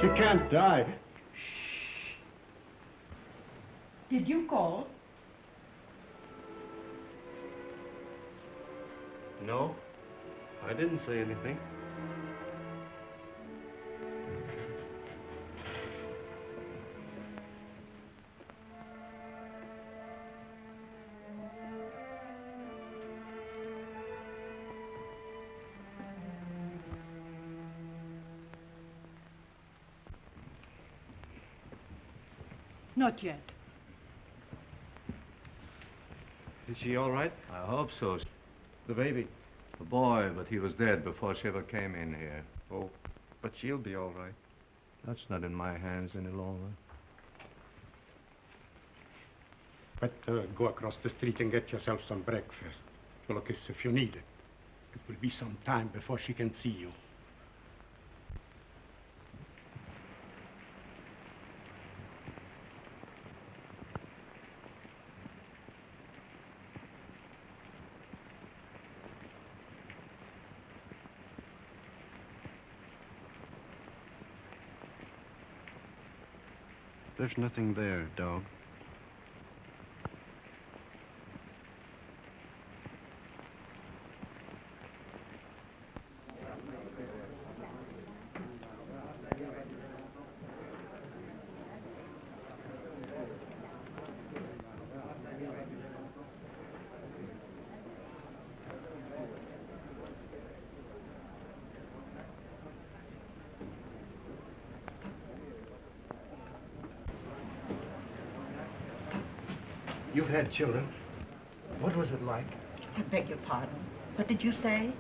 She can't die. Did you call? No, I didn't say anything. Not yet. Is she all right? I hope so. The baby? The boy, but he was dead before she ever came in here. Oh, but she'll be all right. That's not in my hands any longer. Better go across the street and get yourself some breakfast. Look, if you need it. It will be some time before she can see you. There's nothing there, dog. You've had children. What was it like? I beg your pardon. What did you say?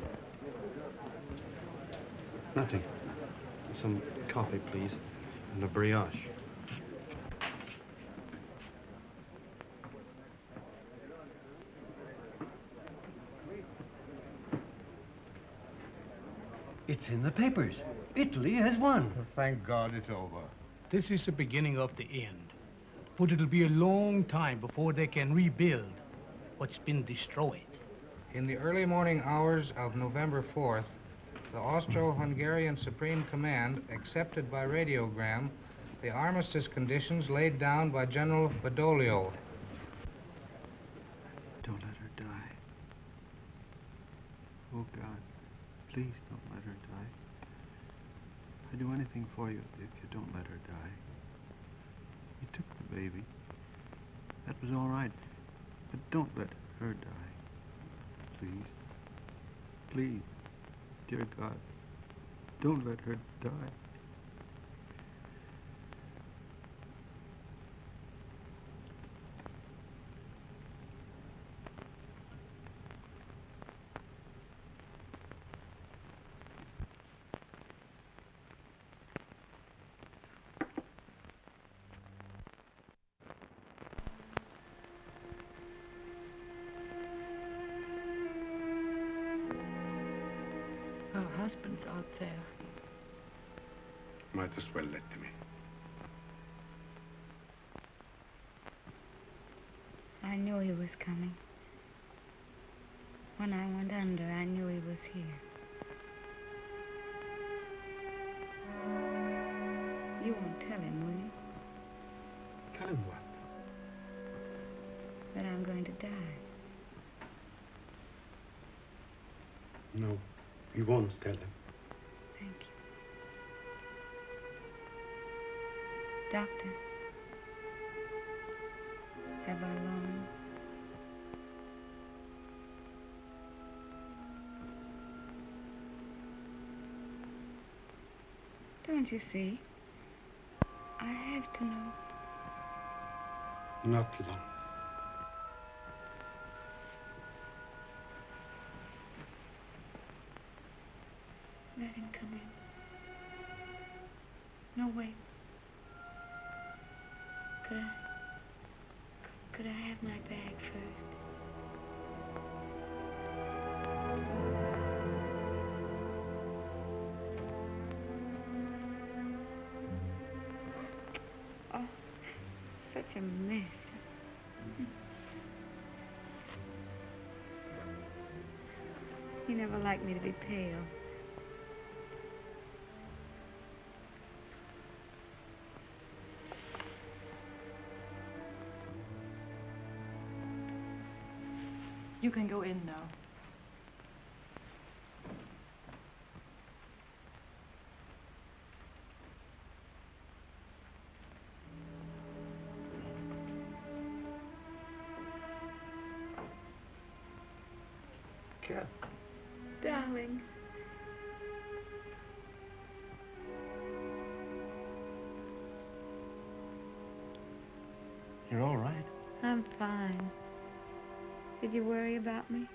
Nothing. Some coffee, please, and a brioche. It's in the papers. Italy has won. Thank God it's over. This is the beginning of the end. But it'll be a long time before they can rebuild what's been destroyed. In the early morning hours of November 4th, the Austro-Hungarian Supreme Command accepted by radiogram the armistice conditions laid down by General Badoglio. Don't let her die. Oh, God, please don't let her die. I'd do anything for you if you don't let her die. You took the baby. That was all right. But don't let her die. Please. Please. Dear God, don't let her die. Her husband's out there. Might as well let them in. I knew he was coming. When I went under, I knew he was here. You won't tell him, will you? Tell him what? That I'm going to die. No, we won't tell him. Thank you. Doctor, have I long? Don't you see? have to know. Not long. Let him come in. No, wait. Could I have my bag first? Oh, such a mess. He never liked me to be pale. You can go in now. Cat. Darling. You're all right. I'm fine. Did you worry about me?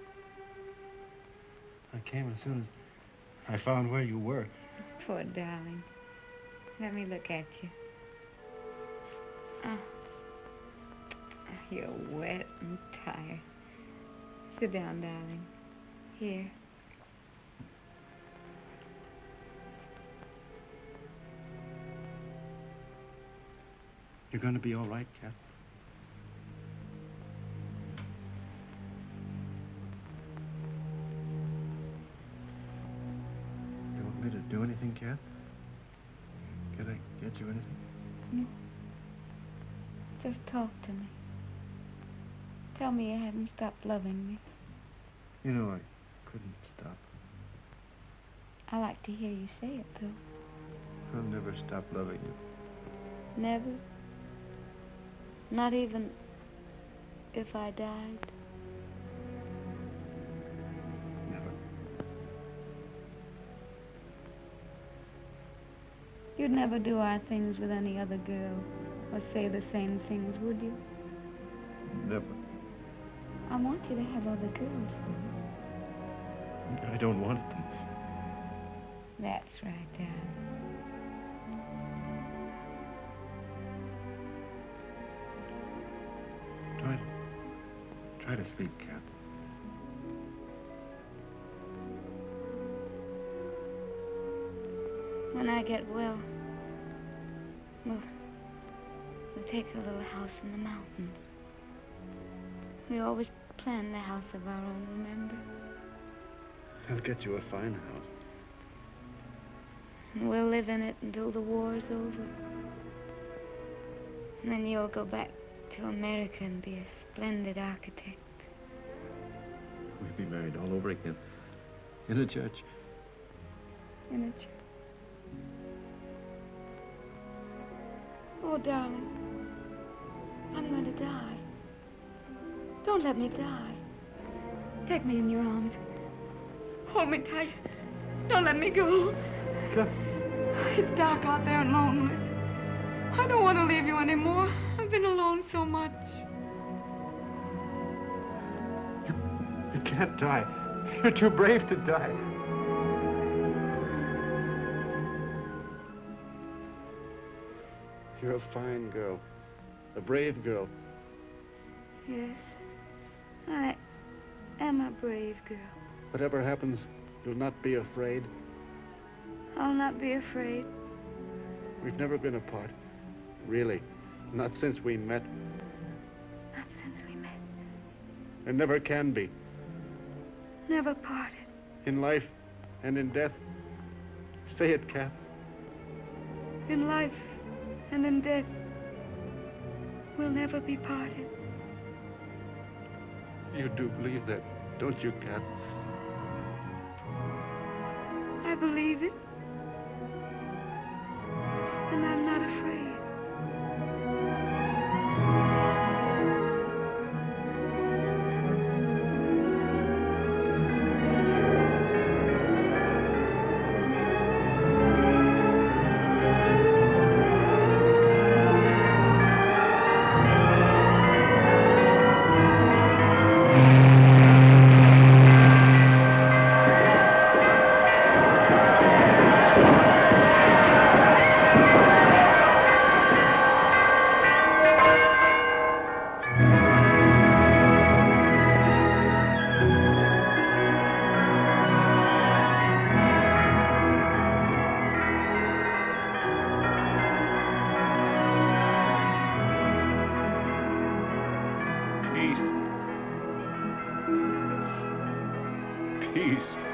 I came as soon as I found where you were. Poor darling. Let me look at you. Oh. You're wet and tired. Sit down, darling. Here. You're going to be all right, Cat? You want me to do anything, Cat? Can I get you anything? No. Just talk to me. Tell me you haven't stopped loving me. You know, I couldn't stop. I like to hear you say it, though. I'll never stop loving you. Never? Not even if I died? Never. You'd never do our things with any other girl or say the same things, would you? Never. I want you to have other girls, though. I don't want them. That's right, darling. Try to sleep, Cat. When I get well, we'll take a little house in the mountains. We always planned a house of our own, remember? I'll get you a fine house. And we'll live in it until the war's over. And then you'll go back to America and be a splendid architect. We'll be married all over again. In a church. In a church. Oh, darling. I'm going to die. Don't let me die. Take me in your arms. Hold me tight. Don't let me go. Cat. It's dark out there and lonely. I don't want to leave you anymore. I've been alone so much. You can't die. You're too brave to die. You're a fine girl. A brave girl. Yes, I am a brave girl. Whatever happens, you'll not be afraid. I'll not be afraid. We've never been apart. Really. Not since we met. Not since we met. And never can be. Never parted. In life and in death. Say it, Cat. In life and in death, we'll never be parted. You do believe that, don't you, Cat? I believe it. And I'm not afraid. please.